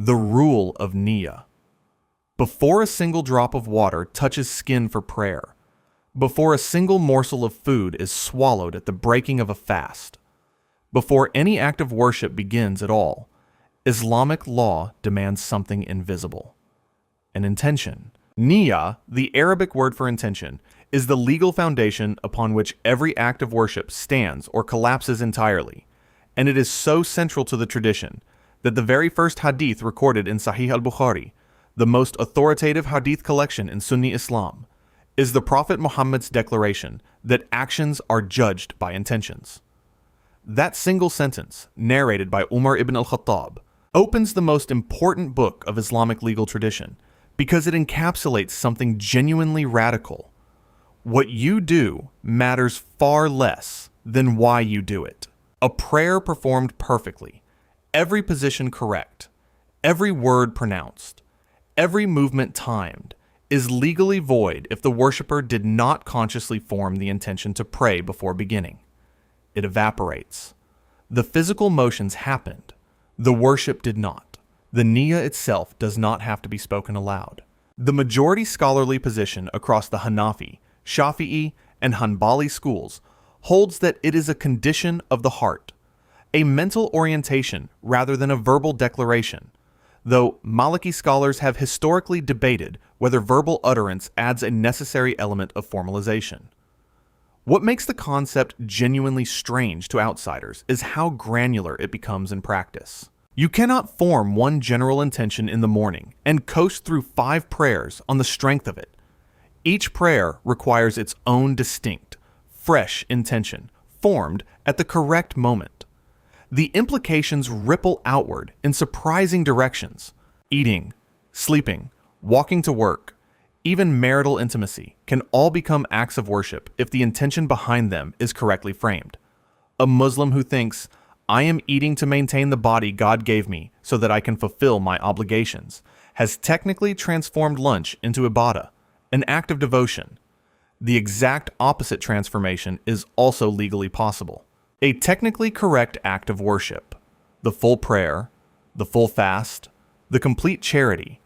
the rule of Niyyah. Before a single drop of water touches skin for prayer, before a single morsel of food is swallowed at the breaking of a fast, before any act of worship begins at all, Islamic law demands something invisible: an intention. Niyyah, the Arabic word for intention, is the legal foundation upon which every act of worship stands or collapses entirely, and it is so central to the tradition that the very first hadith recorded in Sahih al-Bukhari, the most authoritative hadith collection in Sunni Islam, is the Prophet Muhammad's declaration that actions are judged by intentions. That single sentence, narrated by Umar ibn al-Khattab, opens the most important book of Islamic legal tradition because it encapsulates something genuinely radical. What you do matters far less than why you do it. A prayer performed perfectly, every position correct, every word pronounced, every movement timed, is legally void if the worshiper did not consciously form the intention to pray before beginning. It evaporates. The physical motions happened. The worship did not. The niyyah itself does not have to be spoken aloud. The majority scholarly position across the Hanafi, Shafi'i, and Hanbali schools holds that it is a condition of the heart, a mental orientation rather than a verbal declaration, though Maliki scholars have historically debated whether verbal utterance adds a necessary element of formalization. What makes the concept genuinely strange to outsiders is how granular it becomes in practice. You cannot form one general intention in the morning and coast through 5 prayers on the strength of it. Each prayer requires its own distinct, fresh intention, formed at the correct moment. The implications ripple outward in surprising directions. Eating, sleeping, walking to work, even marital intimacy can all become acts of worship if the intention behind them is correctly framed. A Muslim who thinks, "I am eating to maintain the body God gave me so that I can fulfill my obligations," has technically transformed lunch into ibadah, an act of devotion. The exact opposite transformation is also legally possible. A technically correct act of worship, the full prayer, the full fast, the complete charity,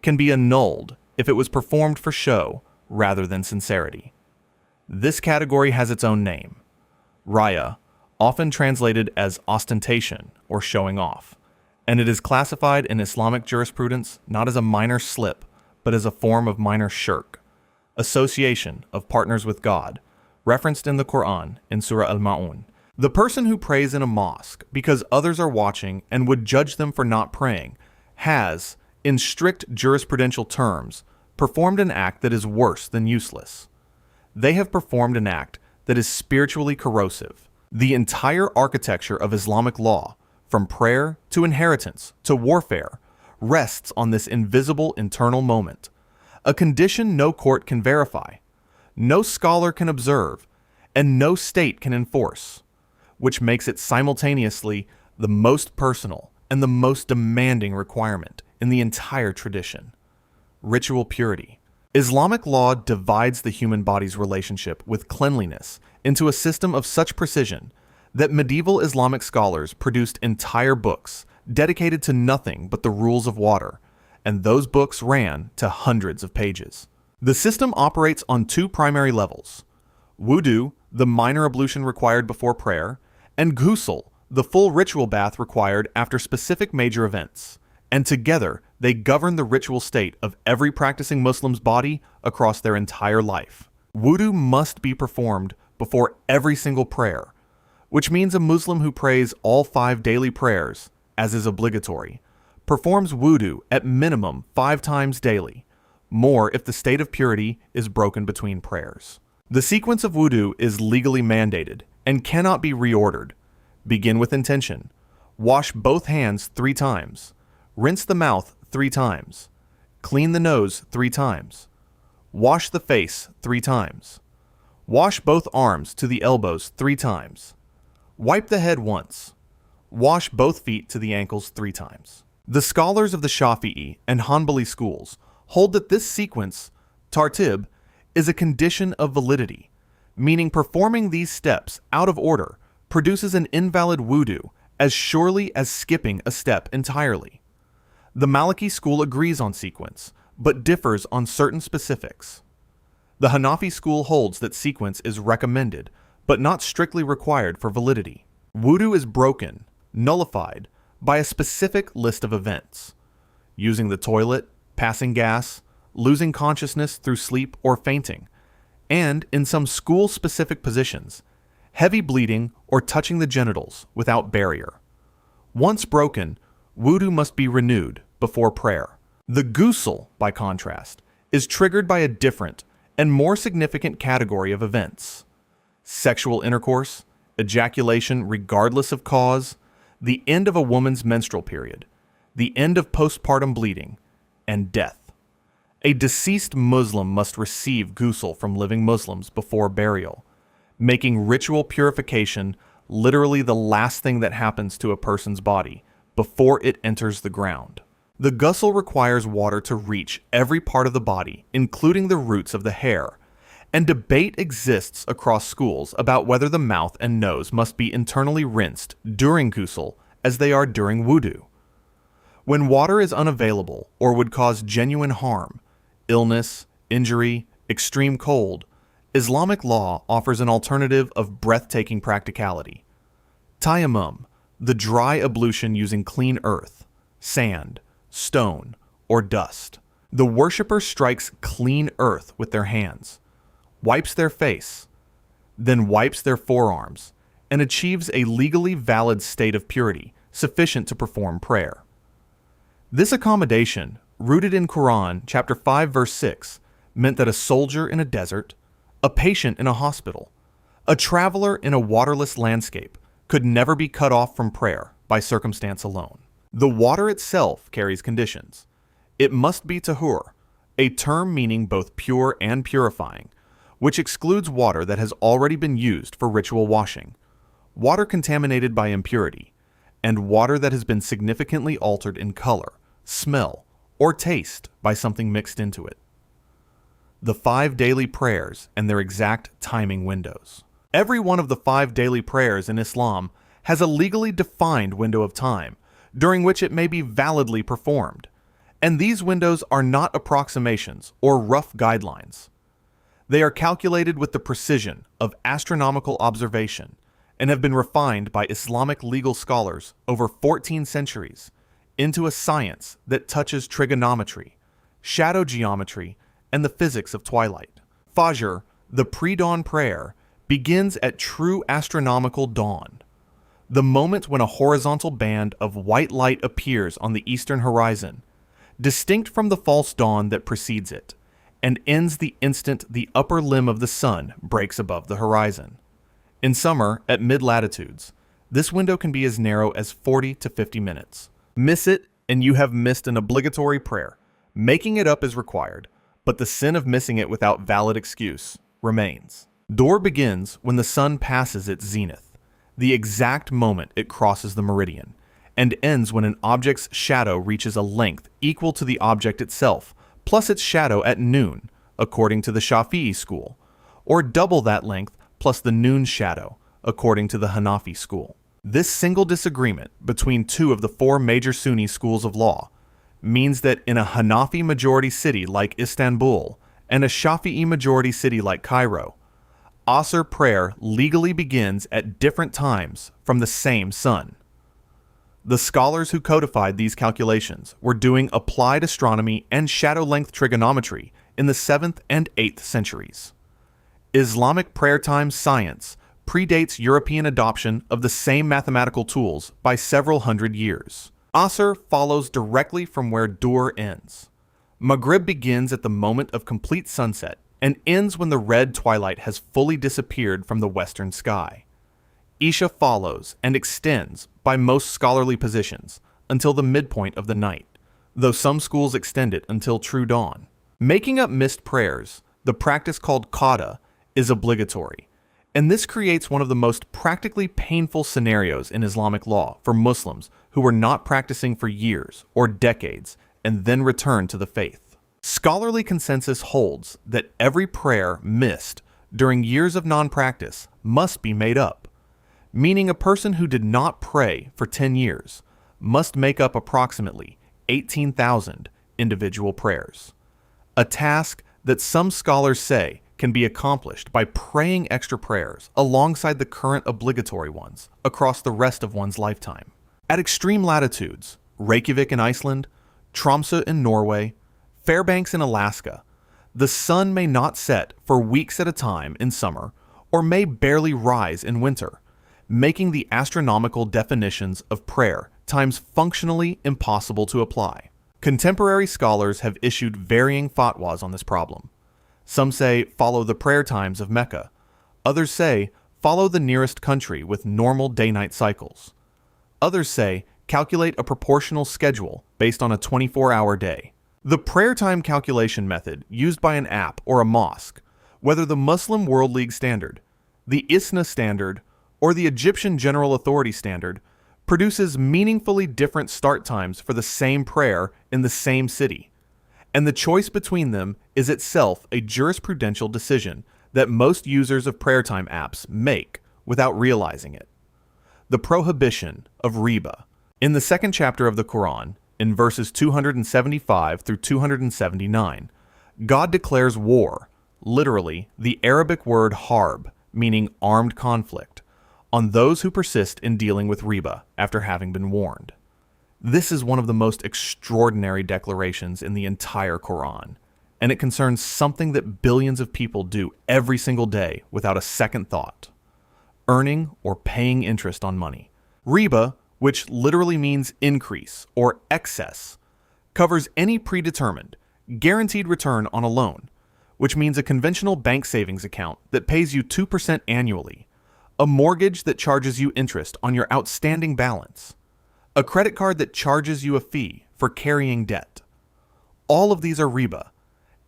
can be annulled if it was performed for show rather than sincerity. This category has its own name: raya, often translated as ostentation or showing off, and it is classified in Islamic jurisprudence not as a minor slip, but as a form of minor shirk, association of partners with God, referenced in the Quran in Surah Al-Ma'un. The person who prays in a mosque because others are watching and would judge them for not praying has, in strict jurisprudential terms, performed an act that is worse than useless. They have performed an act that is spiritually corrosive. The entire architecture of Islamic law, from prayer to inheritance to warfare, rests on this invisible internal moment, a condition no court can verify, no scholar can observe, and no state can enforce, which makes it simultaneously the most personal and the most demanding requirement in the entire tradition: ritual purity. Islamic law divides the human body's relationship with cleanliness into a system of such precision that medieval Islamic scholars produced entire books dedicated to nothing but the rules of water, and those books ran to hundreds of pages. The system operates on 2 primary levels: wudu, the minor ablution required before prayer, and ghusl, the full ritual bath required after specific major events. And together, they govern the ritual state of every practicing Muslim's body across their entire life. Wudu must be performed before every single prayer, which means a Muslim who prays all 5 daily prayers, as is obligatory, performs wudu at minimum 5 times daily, more if the state of purity is broken between prayers. The sequence of wudu is legally mandated and cannot be reordered. Begin with intention. Wash both hands 3 times. Rinse the mouth 3 times. Clean the nose 3 times. Wash the face 3 times. Wash both arms to the elbows 3 times. Wipe the head once. Wash both feet to the ankles 3 times. The scholars of the Shafi'i and Hanbali schools hold that this sequence, tartib, is a condition of validity, meaning performing these steps out of order produces an invalid wudu as surely as skipping a step entirely. The Maliki school agrees on sequence, but differs on certain specifics. The Hanafi school holds that sequence is recommended, but not strictly required for validity. Wudu is broken, nullified, by a specific list of events: using the toilet, passing gas, losing consciousness through sleep or fainting, and, in some school-specific positions, heavy bleeding or touching the genitals without barrier. Once broken, wudu must be renewed before prayer. The ghusl, by contrast, is triggered by a different and more significant category of events: sexual intercourse, ejaculation regardless of cause, the end of a woman's menstrual period, the end of postpartum bleeding, and death. A deceased Muslim must receive ghusl from living Muslims before burial, making ritual purification literally the last thing that happens to a person's body before it enters the ground. The ghusl requires water to reach every part of the body, including the roots of the hair, and debate exists across schools about whether the mouth and nose must be internally rinsed during ghusl as they are during wudu. When water is unavailable or would cause genuine harm, illness, injury, extreme cold, Islamic law offers an alternative of breathtaking practicality: tayammum, the dry ablution using clean earth, sand, stone, or dust. The worshipper strikes clean earth with their hands, wipes their face, then wipes their forearms, and achieves a legally valid state of purity sufficient to perform prayer. This accommodation, rooted in Quran chapter 5 verse 6, meant that a soldier in a desert, a patient in a hospital, a traveler in a waterless landscape could never be cut off from prayer by circumstance alone. The water itself carries conditions. It must be tahur, a term meaning both pure and purifying, which excludes water that has already been used for ritual washing, water contaminated by impurity, and water that has been significantly altered in color, smell, or taste by something mixed into it. The 5 daily prayers and their exact timing windows. Every one of the 5 daily prayers in Islam has a legally defined window of time during which it may be validly performed, and these windows are not approximations or rough guidelines. They are calculated with the precision of astronomical observation and have been refined by Islamic legal scholars over 14 centuries into a science that touches trigonometry, shadow geometry, and the physics of twilight. Fajr, the pre-dawn prayer, begins at true astronomical dawn, the moment when a horizontal band of white light appears on the eastern horizon, distinct from the false dawn that precedes it, and ends the instant the upper limb of the sun breaks above the horizon. In summer, at mid-latitudes, this window can be as narrow as 40 to 50 minutes. Miss it, and you have missed an obligatory prayer. Making it up is required, but the sin of missing it without valid excuse remains. Dhuhr begins when the sun passes its zenith, the exact moment it crosses the meridian, and ends when an object's shadow reaches a length equal to the object itself, plus its shadow at noon, according to the Shafi'i school, or double that length plus the noon shadow, according to the Hanafi school. This single disagreement between 2 of the 4 major Sunni schools of law means that in a Hanafi majority city like Istanbul and a Shafi'i majority city like Cairo, Asr prayer legally begins at different times from the same sun. The scholars who codified these calculations were doing applied astronomy and shadow length trigonometry in the 7th and 8th centuries. Islamic prayer time science predates European adoption of the same mathematical tools by several hundred years. Asr follows directly from where Dhuhr ends. Maghrib begins at the moment of complete sunset and ends when the red twilight has fully disappeared from the western sky. Isha follows and extends, by most scholarly positions, until the midpoint of the night, though some schools extend it until true dawn. Making up missed prayers, the practice called qada, is obligatory, and this creates one of the most practically painful scenarios in Islamic law for Muslims who were not practicing for years or decades and then return to the faith. Scholarly consensus holds that every prayer missed during years of non-practice must be made up, meaning a person who did not pray for 10 years must make up approximately 18,000 individual prayers. A task that some scholars say can be accomplished by praying extra prayers alongside the current obligatory ones across the rest of one's lifetime. At extreme latitudes, Reykjavik in Iceland, Tromsø in Norway, Fairbanks in Alaska, the sun may not set for weeks at a time in summer or may barely rise in winter, making the astronomical definitions of prayer times functionally impossible to apply. Contemporary scholars have issued varying fatwas on this problem. Some say follow the prayer times of Mecca. Others say follow the nearest country with normal day-night cycles. Others say calculate a proportional schedule based on a 24-hour day. The prayer time calculation method used by an app or a mosque, whether the Muslim World League standard, the ISNA standard, or the Egyptian General Authority standard, produces meaningfully different start times for the same prayer in the same city. And the choice between them is itself a jurisprudential decision that most users of prayer time apps make without realizing it. The prohibition of riba. In the second chapter of the Quran, in verses 275 through 279, God declares war, literally the Arabic word harb, meaning armed conflict, on those who persist in dealing with riba after having been warned. This is one of the most extraordinary declarations in the entire Quran, and it concerns something that billions of people do every single day without a second thought: earning or paying interest on money. Riba, which literally means increase or excess, covers any predetermined, guaranteed return on a loan, which means a conventional bank savings account that pays you 2% annually, a mortgage that charges you interest on your outstanding balance, a credit card that charges you a fee for carrying debt. All of these are riba,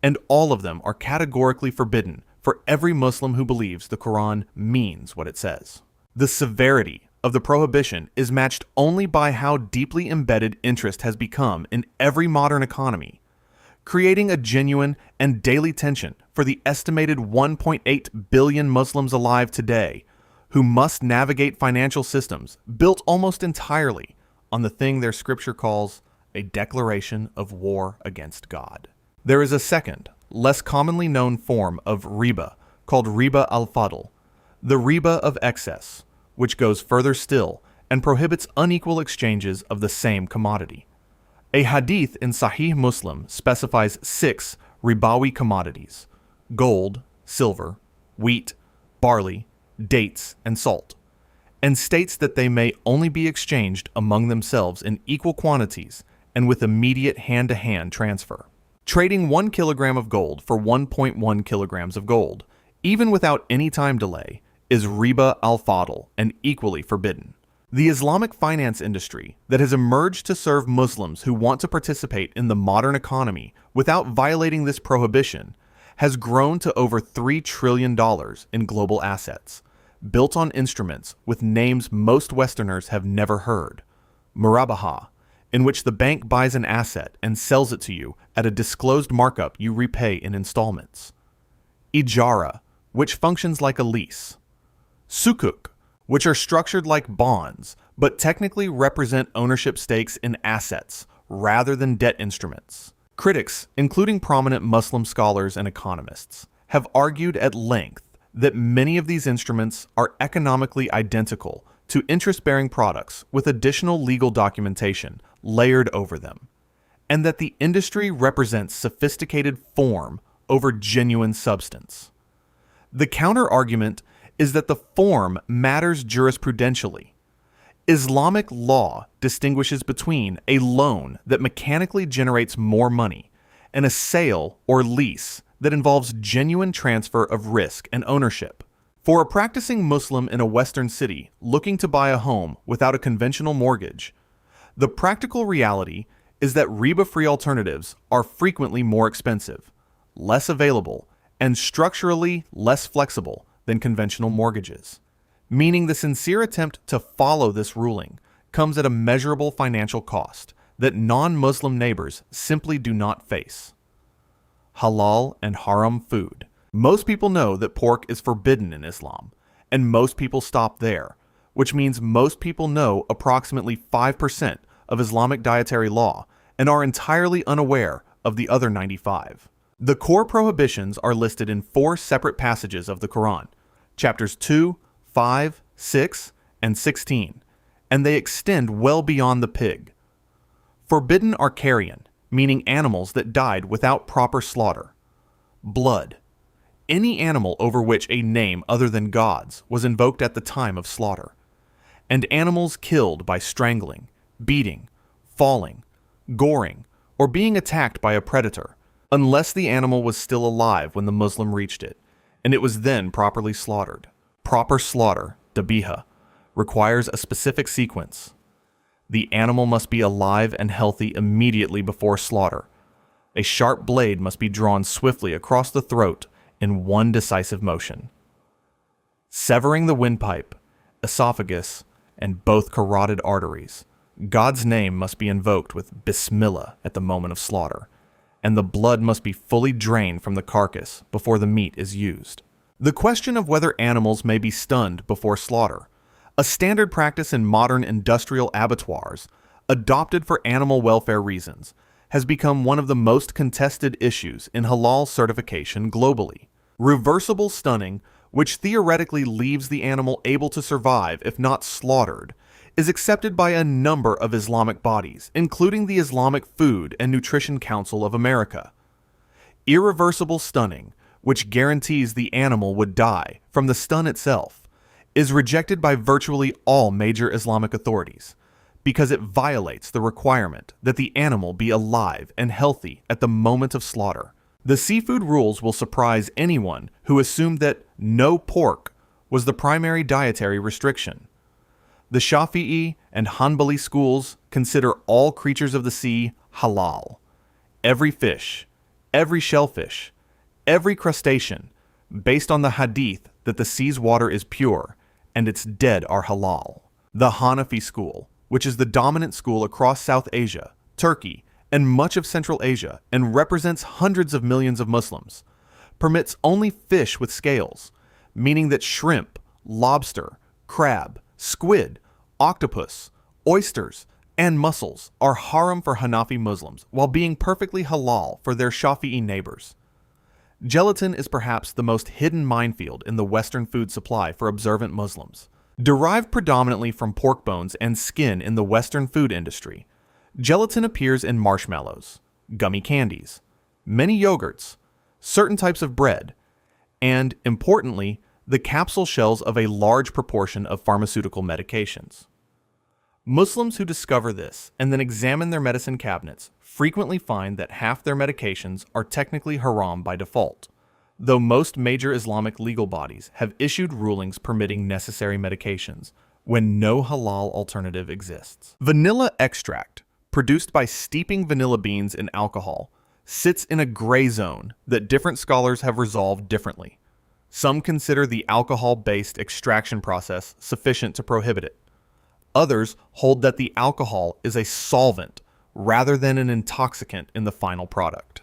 and all of them are categorically forbidden for every Muslim who believes the Quran means what it says. The severity of the prohibition is matched only by how deeply embedded interest has become in every modern economy, creating a genuine and daily tension for the estimated 1.8 billion Muslims alive today who must navigate financial systems built almost entirely on the thing their scripture calls a declaration of war against God. There is a second, less commonly known form of riba called riba al-fadl, the riba of excess, which goes further still and prohibits unequal exchanges of the same commodity. A hadith in Sahih Muslim specifies 6 ribawi commodities: gold, silver, wheat, barley, dates, and salt, and states that they may only be exchanged among themselves in equal quantities and with immediate hand-to-hand transfer. Trading 1 kilogram of gold for 1.1 kilograms of gold, even without any time delay, is riba al-fadl and equally forbidden. The Islamic finance industry that has emerged to serve Muslims who want to participate in the modern economy without violating this prohibition has grown to over $3 trillion in global assets, built on instruments with names most Westerners have never heard: murabaha, in which the bank buys an asset and sells it to you at a disclosed markup you repay in installments; ijara, which functions like a lease; sukuk, which are structured like bonds but technically represent ownership stakes in assets rather than debt instruments. Critics, including prominent Muslim scholars and economists, have argued at length that many of these instruments are economically identical to interest-bearing products with additional legal documentation layered over them, and that the industry represents sophisticated form over genuine substance. The counter-argument is that the form matters jurisprudentially. Islamic law distinguishes between a loan that mechanically generates more money and a sale or lease that involves genuine transfer of risk and ownership. For a practicing Muslim in a Western city looking to buy a home without a conventional mortgage, the practical reality is that riba-free alternatives are frequently more expensive, less available, and structurally less flexible than conventional mortgages, meaning the sincere attempt to follow this ruling comes at a measurable financial cost that non-Muslim neighbors simply do not face. Halal and haram food. Most people know that pork is forbidden in Islam, and most people stop there, which means most people know approximately 5% of Islamic dietary law and are entirely unaware of the other 95. The core prohibitions are listed in 4 separate passages of the Quran, chapters 2, 5, 6, and 16, and they extend well beyond the pig. Forbidden are carrion, meaning animals that died without proper slaughter. Blood, any animal over which a name other than God's was invoked at the time of slaughter. And animals killed by strangling, beating, falling, goring, or being attacked by a predator, unless the animal was still alive when the Muslim reached it, and it was then properly slaughtered. Proper slaughter, dabiha, requires a specific sequence. The animal must be alive and healthy immediately before slaughter. A sharp blade must be drawn swiftly across the throat in one decisive motion. Severing the windpipe, esophagus, and both carotid arteries, God's name must be invoked with Bismillah at the moment of slaughter, and the blood must be fully drained from the carcass before the meat is used. The question of whether animals may be stunned before slaughter, a standard practice in modern industrial abattoirs, adopted for animal welfare reasons, has become one of the most contested issues in halal certification globally. Reversible stunning, which theoretically leaves the animal able to survive if not slaughtered, is accepted by a number of Islamic bodies, including the Islamic Food and Nutrition Council of America. Irreversible stunning, which guarantees the animal would die from the stun itself, is rejected by virtually all major Islamic authorities because it violates the requirement that the animal be alive and healthy at the moment of slaughter. The seafood rules will surprise anyone who assumed that no pork was the primary dietary restriction. The Shafi'i and Hanbali schools consider all creatures of the sea halal. Every fish, every shellfish, every crustacean, based on the hadith that the sea's water is pure and its dead are halal. The Hanafi school, which is the dominant school across South Asia, Turkey, and much of Central Asia, and represents hundreds of millions of Muslims, permits only fish with scales, meaning that shrimp, lobster, crab, squid, octopus, oysters, and mussels are haram for Hanafi Muslims, while being perfectly halal for their Shafi'i neighbors. Gelatin is perhaps the most hidden minefield in the Western food supply for observant Muslims. Derived predominantly from pork bones and skin in the Western food industry, gelatin appears in marshmallows, gummy candies, many yogurts, certain types of bread, and, importantly, the capsule shells of a large proportion of pharmaceutical medications. Muslims who discover this and then examine their medicine cabinets frequently find that half their medications are technically haram by default, though most major Islamic legal bodies have issued rulings permitting necessary medications when no halal alternative exists. Vanilla extract, produced by steeping vanilla beans in alcohol, sits in a gray zone that different scholars have resolved differently. Some consider the alcohol-based extraction process sufficient to prohibit it. Others hold that the alcohol is a solvent rather than an intoxicant in the final product.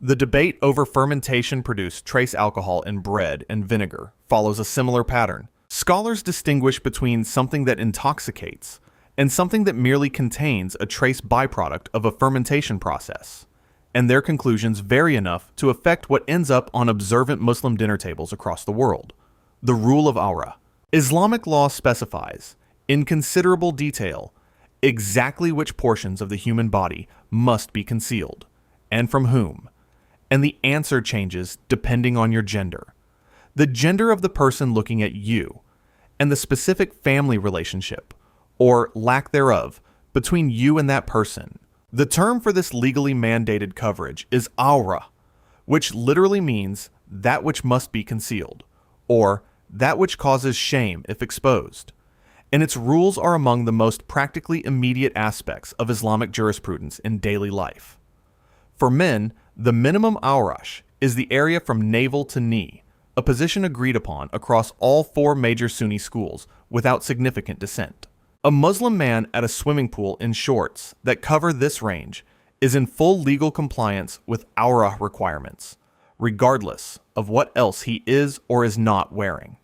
The debate over fermentation-produced trace alcohol in bread and vinegar follows a similar pattern. Scholars distinguish between something that intoxicates and something that merely contains a trace byproduct of a fermentation process, and their conclusions vary enough to affect what ends up on observant Muslim dinner tables across the world. The rule of awrah. Islamic law specifies, in considerable detail, exactly which portions of the human body must be concealed, and from whom, and the answer changes depending on your gender, the gender of the person looking at you, and the specific family relationship, or lack thereof, between you and that person. The term for this legally mandated coverage is awrah, which literally means that which must be concealed, or that which causes shame if exposed, and its rules are among the most practically immediate aspects of Islamic jurisprudence in daily life. For men, the minimum awrah is the area from navel to knee, a position agreed upon across all 4 major Sunni schools without significant dissent. A Muslim man at a swimming pool in shorts that cover this range is in full legal compliance with awrah requirements, regardless of what else he is or is not wearing.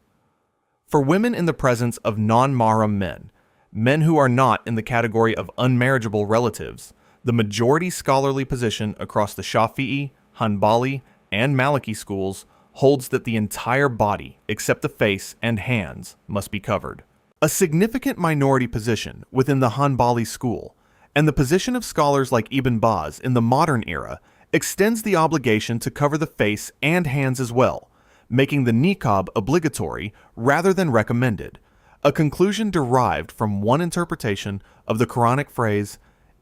For women in the presence of non-mahram men, men who are not in the category of unmarriageable relatives, The majority scholarly position across the Shafi'i, Hanbali, and Maliki schools holds that the entire body, except the face and hands, must be covered. A significant minority position within the Hanbali school, and the position of scholars like Ibn Baz in the modern era, extends the obligation to cover the face and hands as well, making the niqab obligatory rather than recommended, a conclusion derived from one interpretation of the Quranic phrase,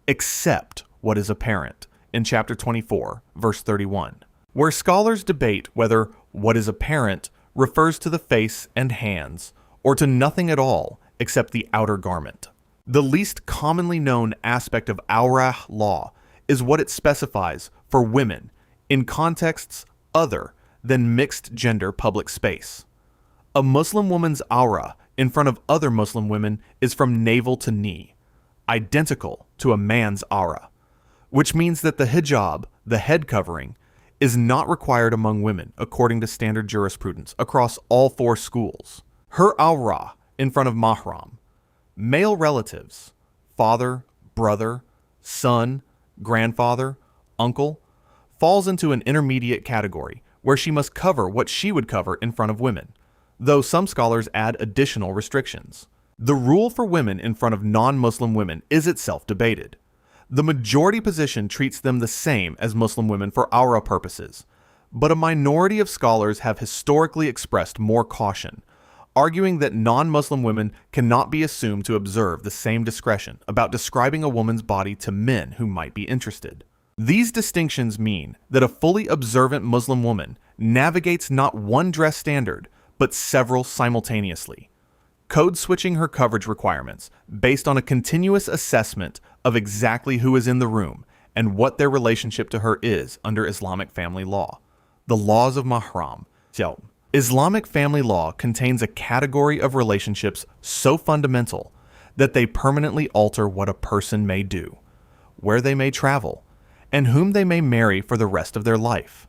"except what is apparent," in chapter 24, verse 31, where scholars debate whether what is apparent refers to the face and hands, or to nothing at all except the outer garment. The least commonly known aspect of awrah law is what it specifies for women in contexts other than mixed-gender public space. A Muslim woman's awrah in front of other Muslim women is from navel to knee, identical to a man's awrah, which means that the hijab, the head covering, is not required among women according to standard jurisprudence across all four schools. Her awrah in front of mahram, male relatives, father, brother, son, grandfather, uncle, falls into an intermediate category where she must cover what she would cover in front of women, though some scholars add additional restrictions. The rule for women in front of non-Muslim women is itself debated. The majority position treats them the same as Muslim women for awrah purposes, but a minority of scholars have historically expressed more caution, arguing that non-Muslim women cannot be assumed to observe the same discretion about describing a woman's body to men who might be interested. These distinctions mean that a fully observant Muslim woman navigates not one dress standard, but several simultaneously, code-switching her coverage requirements based on a continuous assessment of exactly who is in the room and what their relationship to her is under Islamic family law. The laws of mahram. Islamic family law contains a category of relationships so fundamental that they permanently alter what a person may do, where they may travel, and whom they may marry for the rest of their life.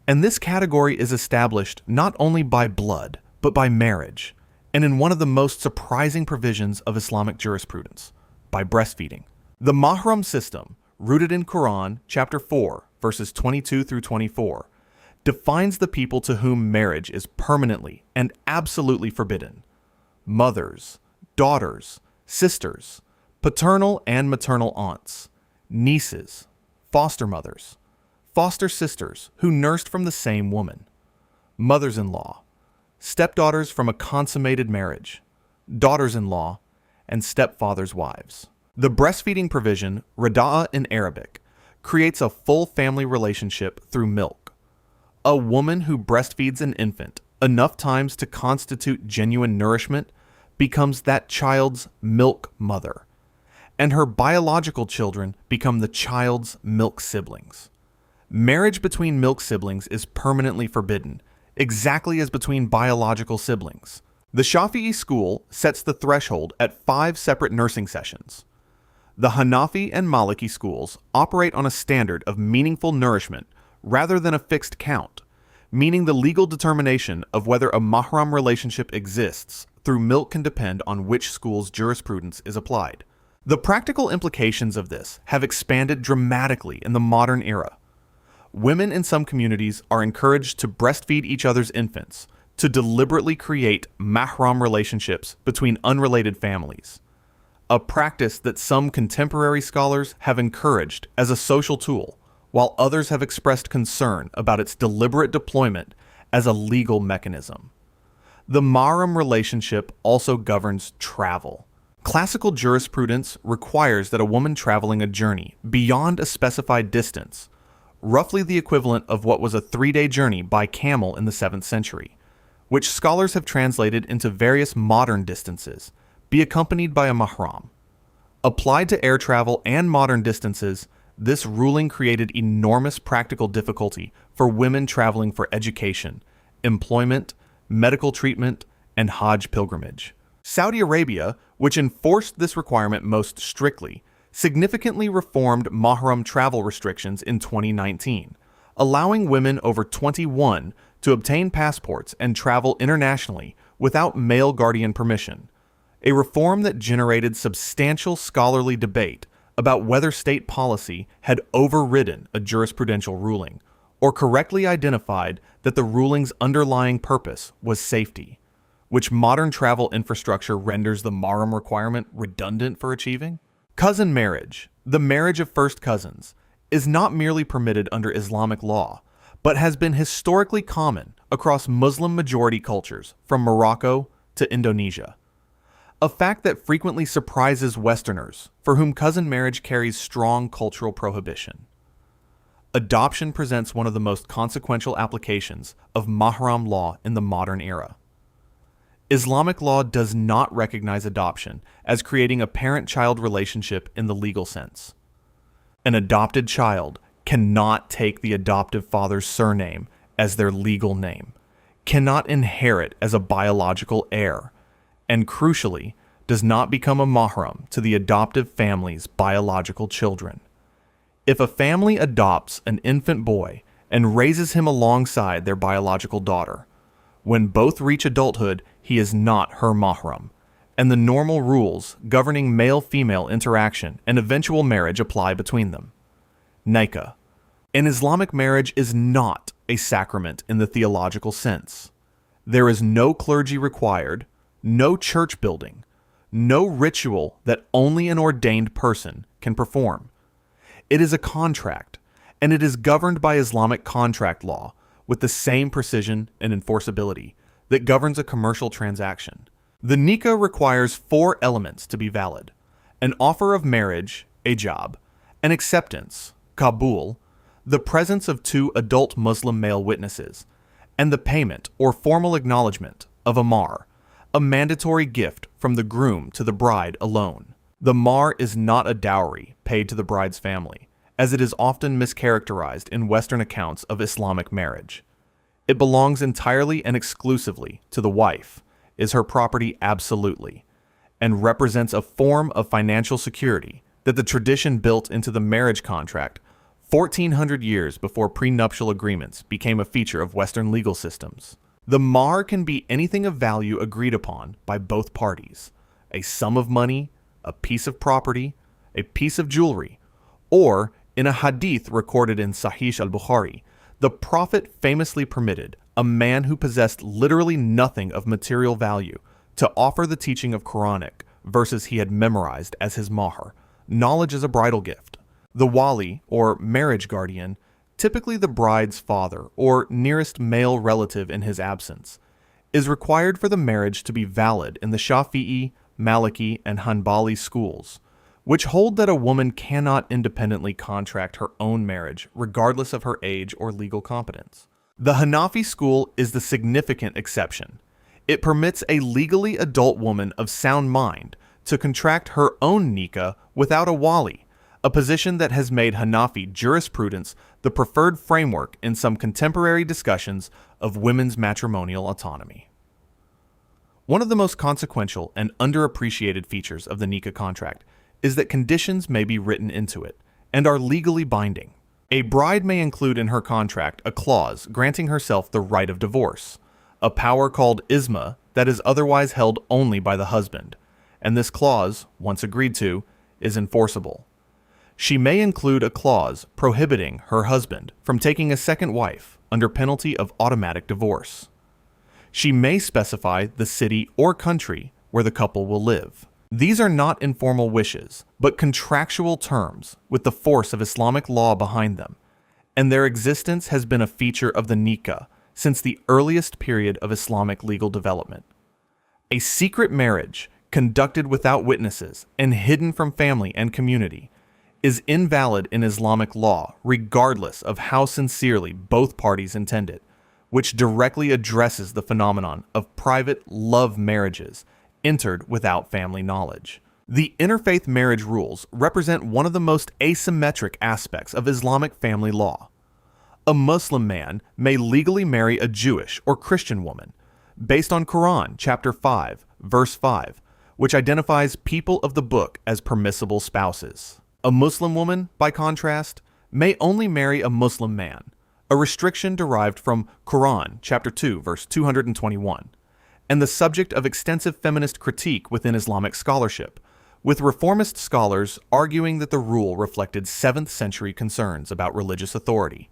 And this category is established not only by blood, but by marriage, and in one of the most surprising provisions of Islamic jurisprudence, by breastfeeding. The mahram system, rooted in Quran, chapter 4, verses 22 through 24, defines the people to whom marriage is permanently and absolutely forbidden: mothers, daughters, sisters, paternal and maternal aunts, nieces, foster mothers, foster sisters who nursed from the same woman, mothers-in-law, stepdaughters from a consummated marriage, daughters-in-law, and stepfathers' wives. The breastfeeding provision, rida'a in Arabic, creates a full family relationship through milk. A woman who breastfeeds an infant enough times to constitute genuine nourishment becomes that child's milk mother, and her biological children become the child's milk siblings. Marriage between milk siblings is permanently forbidden, exactly as between biological siblings. The Shafi'i school sets the threshold at 5 separate nursing sessions. The Hanafi and Maliki schools operate on a standard of meaningful nourishment rather than a fixed count, meaning the legal determination of whether a mahram relationship exists through milk can depend on which school's jurisprudence is applied. The practical implications of this have expanded dramatically in the modern era. Women in some communities are encouraged to breastfeed each other's infants, to deliberately create mahram relationships between unrelated families, a practice that some contemporary scholars have encouraged as a social tool, while others have expressed concern about its deliberate deployment as a legal mechanism. The mahram relationship also governs travel. Classical jurisprudence requires that a woman traveling a journey beyond a specified distance, roughly the equivalent of what was a 3-day journey by camel in the 7th century, which scholars have translated into various modern distances, be accompanied by a mahram. Applied to air travel and modern distances, this ruling created enormous practical difficulty for women traveling for education, employment, medical treatment, and Hajj pilgrimage. Saudi Arabia, which enforced this requirement most strictly, significantly reformed mahram travel restrictions in 2019, allowing women over 21 to obtain passports and travel internationally without male guardian permission, a reform that generated substantial scholarly debate about whether state policy had overridden a jurisprudential ruling, or correctly identified that the ruling's underlying purpose was safety, which modern travel infrastructure renders the mahram requirement redundant for achieving. Cousin marriage, the marriage of first cousins, is not merely permitted under Islamic law, but has been historically common across Muslim-majority cultures from Morocco to Indonesia. A fact that frequently surprises Westerners, for whom cousin marriage carries strong cultural prohibition. Adoption presents one of the most consequential applications of mahram law in the modern era. Islamic law does not recognize adoption as creating a parent-child relationship in the legal sense. An adopted child cannot take the adoptive father's surname as their legal name, cannot inherit as a biological heir, and crucially, does not become a mahram to the adoptive family's biological children. If a family adopts an infant boy and raises him alongside their biological daughter, when both reach adulthood, he is not her mahram, and the normal rules governing male-female interaction and eventual marriage apply between them. Nikah. An Islamic marriage is not a sacrament in the theological sense. There is no clergy required, no church building, no ritual that only an ordained person can perform. It is a contract, and it is governed by Islamic contract law with the same precision and enforceability that governs a commercial transaction. The Nikah requires 4 elements to be valid: an offer of marriage, ijab, an acceptance, qabul, the presence of 2 adult Muslim male witnesses, and the payment or formal acknowledgement of a mahr, a mandatory gift from the groom to the bride alone. The mahr is not a dowry paid to the bride's family, as it is often mischaracterized in Western accounts of Islamic marriage. It belongs entirely and exclusively to the wife, is her property absolutely, and represents a form of financial security that the tradition built into the marriage contract 1,400 years before prenuptial agreements became a feature of Western legal systems. The mahr can be anything of value agreed upon by both parties: a sum of money, a piece of property, a piece of jewelry, or, in a hadith recorded in Sahih al-Bukhari, the Prophet famously permitted a man who possessed literally nothing of material value to offer the teaching of Quranic verses he had memorized as his mahr, knowledge as a bridal gift. The wali, or marriage guardian, typically the bride's father or nearest male relative in his absence, is required for the marriage to be valid in the Shafi'i, Maliki, and Hanbali schools, which hold that a woman cannot independently contract her own marriage regardless of her age or legal competence. The Hanafi school is the significant exception. It permits a legally adult woman of sound mind to contract her own nikah without a wali, a position that has made Hanafi jurisprudence the preferred framework in some contemporary discussions of women's matrimonial autonomy. One of the most consequential and underappreciated features of the nikah contract is that conditions may be written into it and are legally binding. A bride may include in her contract a clause granting herself the right of divorce, a power called isma that is otherwise held only by the husband, and this clause, once agreed to, is enforceable. She may include a clause prohibiting her husband from taking a second wife under penalty of automatic divorce. She may specify the city or country where the couple will live. These are not informal wishes, but contractual terms with the force of Islamic law behind them, and their existence has been a feature of the nikah since the earliest period of Islamic legal development. A secret marriage conducted without witnesses and hidden from family and community is invalid in Islamic law regardless of how sincerely both parties intend it, which directly addresses the phenomenon of private love marriages entered without family knowledge. The interfaith marriage rules represent one of the most asymmetric aspects of Islamic family law. A Muslim man may legally marry a Jewish or Christian woman, based on Quran chapter 5, verse 5, which identifies people of the book as permissible spouses. A Muslim woman, by contrast, may only marry a Muslim man, a restriction derived from Quran chapter 2, verse 221, and the subject of extensive feminist critique within Islamic scholarship, with reformist scholars arguing that the rule reflected 7th century concerns about religious authority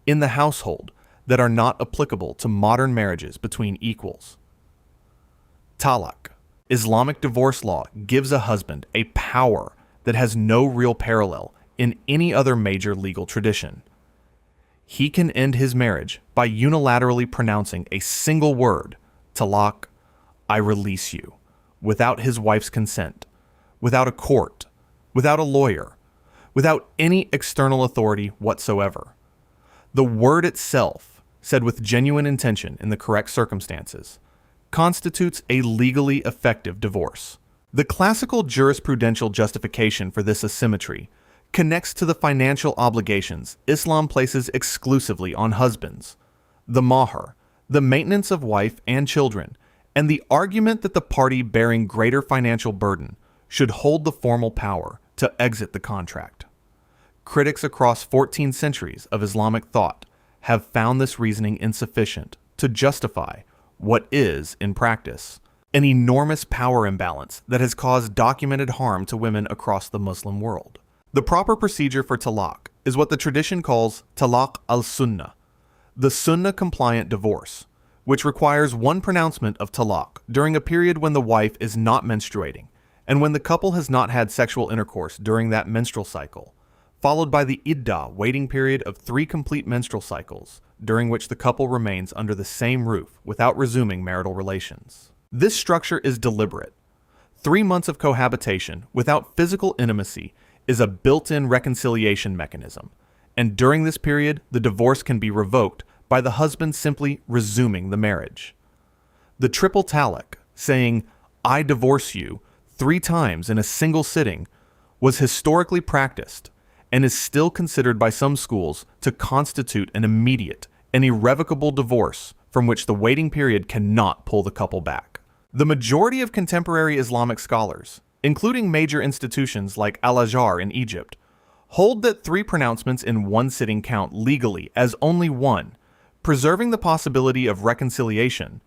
in the household that are not applicable to modern marriages between equals. Talaq. Islamic divorce law gives a husband a power that has no real parallel in any other major legal tradition. He can end his marriage by unilaterally pronouncing a single word, talaq, I release you, without his wife's consent, without a court, without a lawyer, without any external authority whatsoever. The word itself, said with genuine intention in the correct circumstances, constitutes a legally effective divorce. The classical jurisprudential justification for this asymmetry connects to the financial obligations Islam places exclusively on husbands, the mahr, the maintenance of wife and children, and the argument that the party bearing greater financial burden should hold the formal power to exit the contract. Critics across 14 centuries of Islamic thought have found this reasoning insufficient to justify what is, in practice, an enormous power imbalance that has caused documented harm to women across the Muslim world. The proper procedure for talaq is what the tradition calls talaq al-sunnah, the sunnah-compliant divorce, which requires one pronouncement of talaq during a period when the wife is not menstruating and when the couple has not had sexual intercourse during that menstrual cycle, followed by the iddah waiting period of 3 complete menstrual cycles, during which the couple remains under the same roof without resuming marital relations. This structure is deliberate. 3 months of cohabitation without physical intimacy is a built-in reconciliation mechanism, and during this period, the divorce can be revoked by the husband simply resuming the marriage. The triple talaq, saying, I divorce you, 3 times in a single sitting, was historically practiced and is still considered by some schools to constitute an immediate and irrevocable divorce from which the waiting period cannot pull the couple back. The majority of contemporary Islamic scholars, including major institutions like Al-Azhar in Egypt, hold that 3 pronouncements in one sitting count legally as only one, preserving the possibility of reconciliation,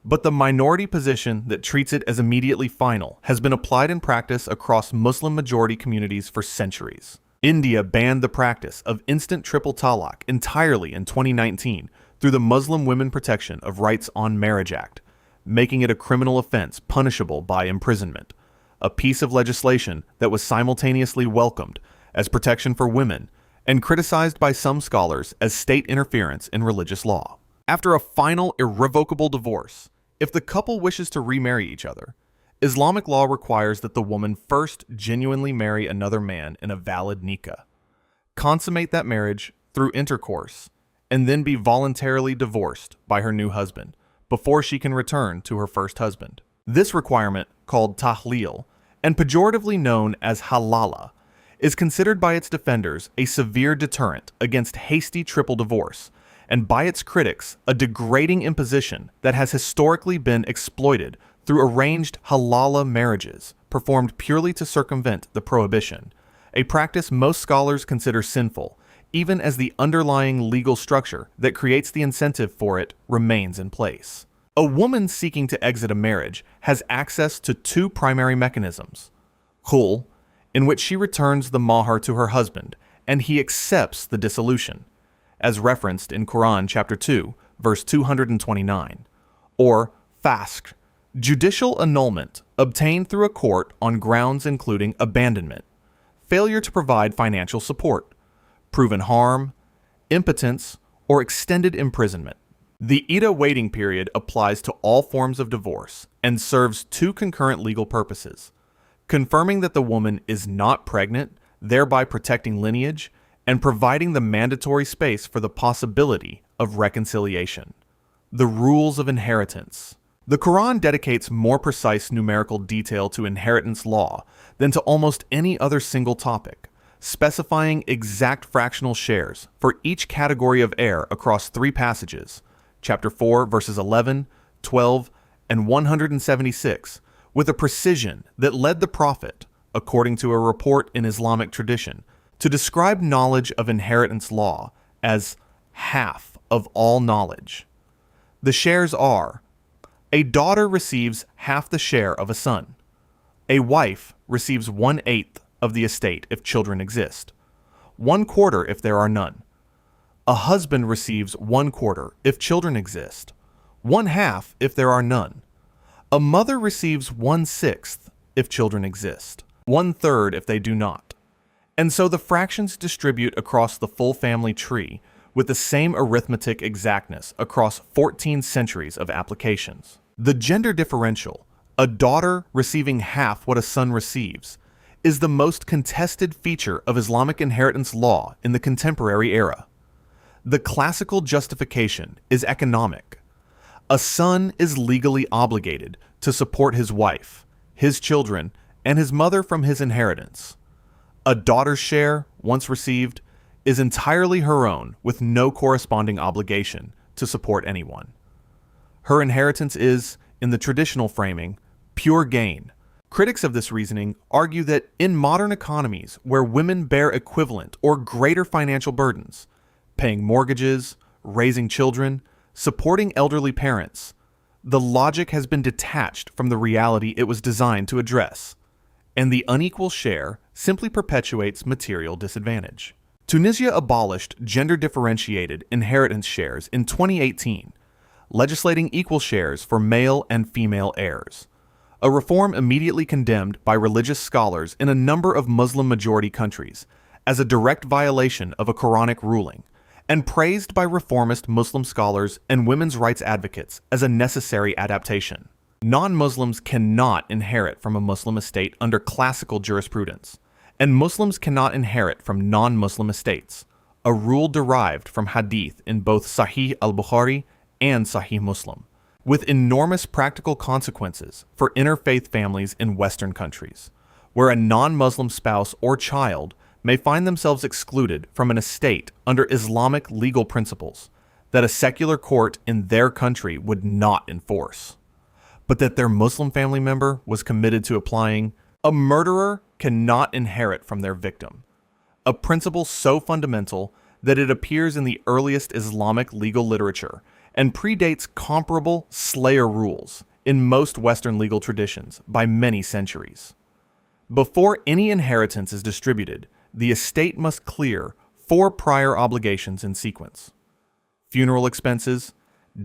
but the minority position that treats it as immediately final has been applied in practice across Muslim-majority communities for centuries. India banned the practice of instant triple talaq entirely in 2019 through the Muslim Women Protection of Rights on Marriage Act, making it a criminal offense punishable by imprisonment, a piece of legislation that was simultaneously welcomed as protection for women and criticized by some scholars as state interference in religious law. After a final irrevocable divorce, if the couple wishes to remarry each other, Islamic law requires that the woman first genuinely marry another man in a valid nikah, consummate that marriage through intercourse, and then be voluntarily divorced by her new husband before she can return to her first husband. This requirement, called tahleel, and pejoratively known as halala, is considered by its defenders a severe deterrent against hasty triple divorce, and by its critics a degrading imposition that has historically been exploited through arranged halala marriages performed purely to circumvent the prohibition, a practice most scholars consider sinful, even as the underlying legal structure that creates the incentive for it remains in place. A woman seeking to exit a marriage has access to 2 primary mechanisms: khul, in which she returns the mahr to her husband and he accepts the dissolution, as referenced in Quran chapter 2, verse 229, or fasq, judicial annulment obtained through a court on grounds including abandonment, failure to provide financial support, proven harm, impotence, or extended imprisonment. The iddah waiting period applies to all forms of divorce and serves 2 concurrent legal purposes: confirming that the woman is not pregnant, thereby protecting lineage, and providing the mandatory space for the possibility of reconciliation. The rules of inheritance. The Quran dedicates more precise numerical detail to inheritance law than to almost any other single topic, specifying exact fractional shares for each category of heir across 3 passages, chapter 4, verses 11, 12, and 176, with a precision that led the Prophet, according to a report in Islamic tradition, to describe knowledge of inheritance law as half of all knowledge. The shares are: a daughter receives half the share of a son, A wife receives 1/8 of the estate if children exist, 1/4 if there are none. A husband receives 1/4 if children exist, 1/2 if there are none. A mother receives 1/6 if children exist, 1/3 if they do not. And so the fractions distribute across the full family tree with the same arithmetic exactness across 14 centuries of applications. The gender differential, a daughter receiving half what a son receives, is the most contested feature of Islamic inheritance law in the contemporary era. The classical justification is economic. A son is legally obligated to support his wife, his children, and his mother from his inheritance. A daughter's share, once received, is entirely her own with no corresponding obligation to support anyone. Her inheritance is, in the traditional framing, pure gain. Critics of this reasoning argue that in modern economies where women bear equivalent or greater financial burdens, paying mortgages, raising children, supporting elderly parents, the logic has been detached from the reality it was designed to address, and the unequal share simply perpetuates material disadvantage. Tunisia abolished gender-differentiated inheritance shares in 2018, legislating equal shares for male and female heirs, a reform immediately condemned by religious scholars in a number of Muslim-majority countries as a direct violation of a Quranic ruling, and praised by reformist Muslim scholars and women's rights advocates as a necessary adaptation. Non-Muslims cannot inherit from a Muslim estate under classical jurisprudence, and Muslims cannot inherit from non-Muslim estates, a rule derived from hadith in both Sahih al-Bukhari and Sahih Muslim, with enormous practical consequences for interfaith families in Western countries, where a non-Muslim spouse or child may find themselves excluded from an estate under Islamic legal principles that a secular court in their country would not enforce, but that their Muslim family member was committed to applying. A murderer cannot inherit from their victim, a principle so fundamental that it appears in the earliest Islamic legal literature and predates comparable slayer rules in most Western legal traditions by many centuries. Before any inheritance is distributed, the estate must clear 4 prior obligations in sequence: funeral expenses,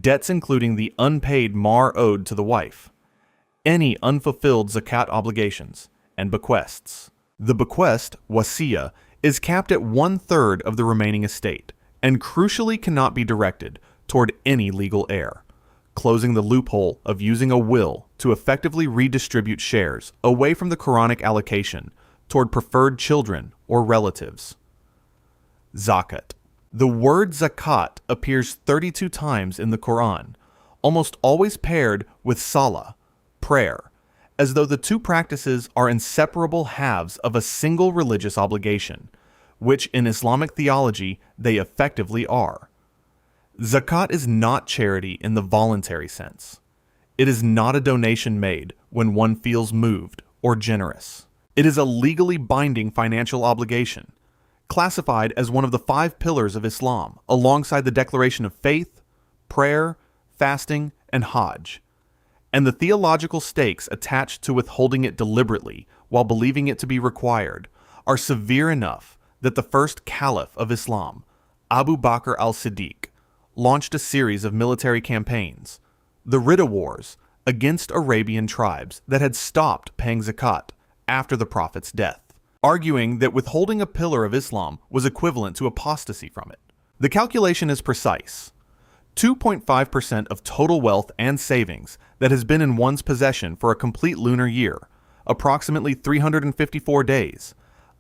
debts including the unpaid mahr owed to the wife, any unfulfilled zakat obligations, and bequests. The bequest, wasiyah, is capped at 1/3 of the remaining estate, and crucially cannot be directed toward any legal heir, closing the loophole of using a will to effectively redistribute shares away from the Quranic allocation toward preferred children or relatives. Zakat. The word zakat appears 32 times in the Quran, almost always paired with salah, prayer, as though the two practices are inseparable halves of a single religious obligation, which in Islamic theology they effectively are. Zakat is not charity in the voluntary sense. It is not a donation made when one feels moved or generous. It is a legally binding financial obligation, classified as one of the 5 pillars of Islam, alongside the declaration of faith, prayer, fasting, and Hajj, and the theological stakes attached to withholding it deliberately while believing it to be required are severe enough that the first caliph of Islam, Abu Bakr al-Siddiq, launched a series of military campaigns, the Riba Wars, against Arabian tribes that had stopped paying zakat after the Prophet's death, arguing that withholding a pillar of Islam was equivalent to apostasy from it. The calculation is precise. 2.5% of total wealth and savings that has been in one's possession for a complete lunar year, approximately 354 days,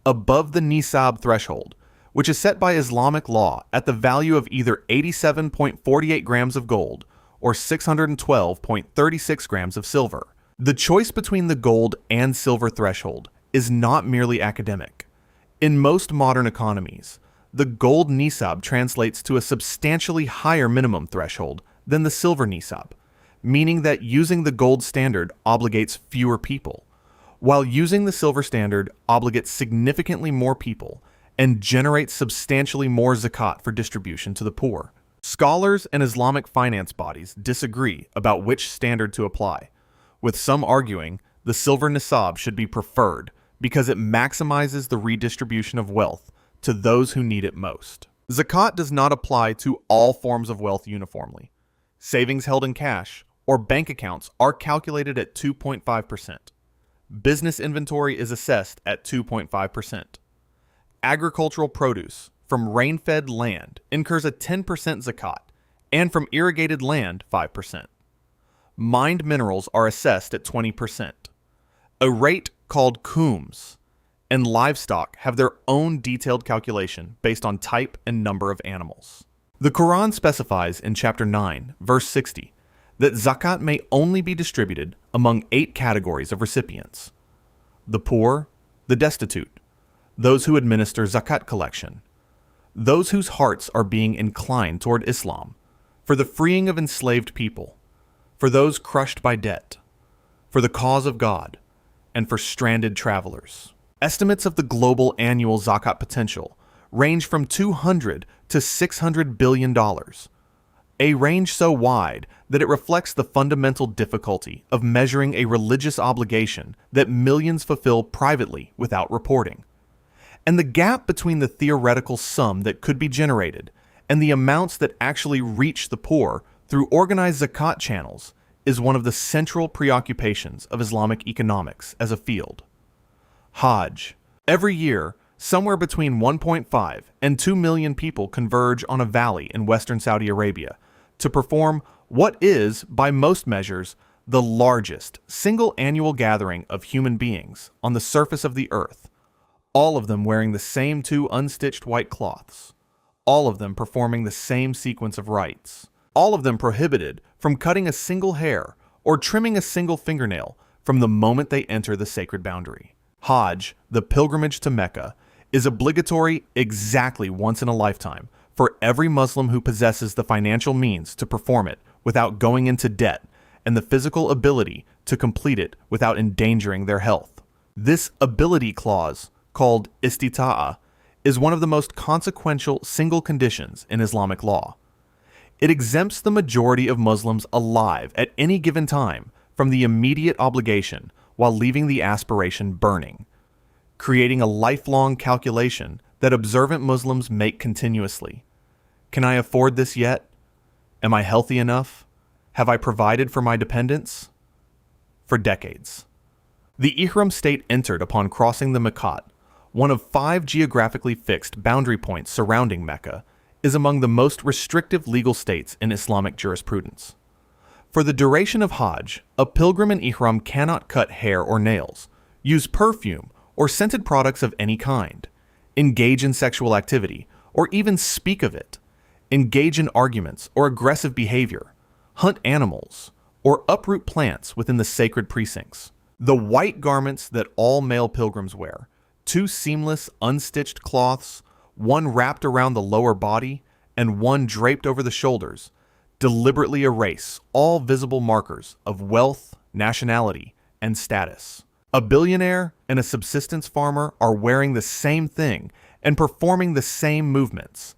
above the nisab threshold, which is set by Islamic law at the value of either 87.48 grams of gold or 612.36 grams of silver. The choice between the gold and silver threshold is not merely academic. In most modern economies, the gold nisab translates to a substantially higher minimum threshold than the silver nisab, meaning that using the gold standard obligates fewer people, while using the silver standard obligates significantly more people and generates substantially more zakat for distribution to the poor. Scholars and Islamic finance bodies disagree about which standard to apply, with some arguing the silver nisab should be preferred because it maximizes the redistribution of wealth to those who need it most. Zakat does not apply to all forms of wealth uniformly. Savings held in cash or bank accounts are calculated at 2.5%. Business inventory is assessed at 2.5%. Agricultural produce from rain-fed land incurs a 10% zakat, and from irrigated land, 5%. Mined minerals are assessed at 20%. A rate called khums, and livestock have their own detailed calculation based on type and number of animals. The Quran specifies in chapter 9, verse 60, that zakat may only be distributed among 8 categories of recipients: the poor, the destitute, those who administer zakat collection, those whose hearts are being inclined toward Islam, for the freeing of enslaved people, for those crushed by debt, for the cause of God, and for stranded travelers. Estimates of the global annual zakat potential range from $200 to $600 billion, a range so wide that it reflects the fundamental difficulty of measuring a religious obligation that millions fulfill privately without reporting. And the gap between the theoretical sum that could be generated and the amounts that actually reach the poor through organized zakat channels is one of the central preoccupations of Islamic economics as a field. Hajj. Every year, somewhere between 1.5 and 2 million people converge on a valley in western Saudi Arabia to perform what is, by most measures, the largest single annual gathering of human beings on the surface of the earth, all of them wearing the same 2 unstitched white cloths, all of them performing the same sequence of rites, all of them prohibited from cutting a single hair or trimming a single fingernail from the moment they enter the sacred boundary. Hajj, the pilgrimage to Mecca, is obligatory exactly once in a lifetime for every Muslim who possesses the financial means to perform it without going into debt and the physical ability to complete it without endangering their health. This ability clause, called Istihala, is one of the most consequential single conditions in Islamic law. It exempts the majority of Muslims alive at any given time from the immediate obligation while leaving the aspiration burning, creating a lifelong calculation that observant Muslims make continuously. Can I afford this yet? Am I healthy enough? Have I provided for my dependents? For decades. The ihram state entered upon crossing the Miqat, one of 5 geographically fixed boundary points surrounding Mecca, is among the most restrictive legal states in Islamic jurisprudence. For the duration of Hajj, a pilgrim in ihram cannot cut hair or nails, use perfume or scented products of any kind, engage in sexual activity, or even speak of it, engage in arguments or aggressive behavior, hunt animals, or uproot plants within the sacred precincts. The white garments that all male pilgrims wear, 2 seamless, unstitched cloths, one wrapped around the lower body and one draped over the shoulders, deliberately erase all visible markers of wealth, nationality, and status. A billionaire and a subsistence farmer are wearing the same thing and performing the same movements,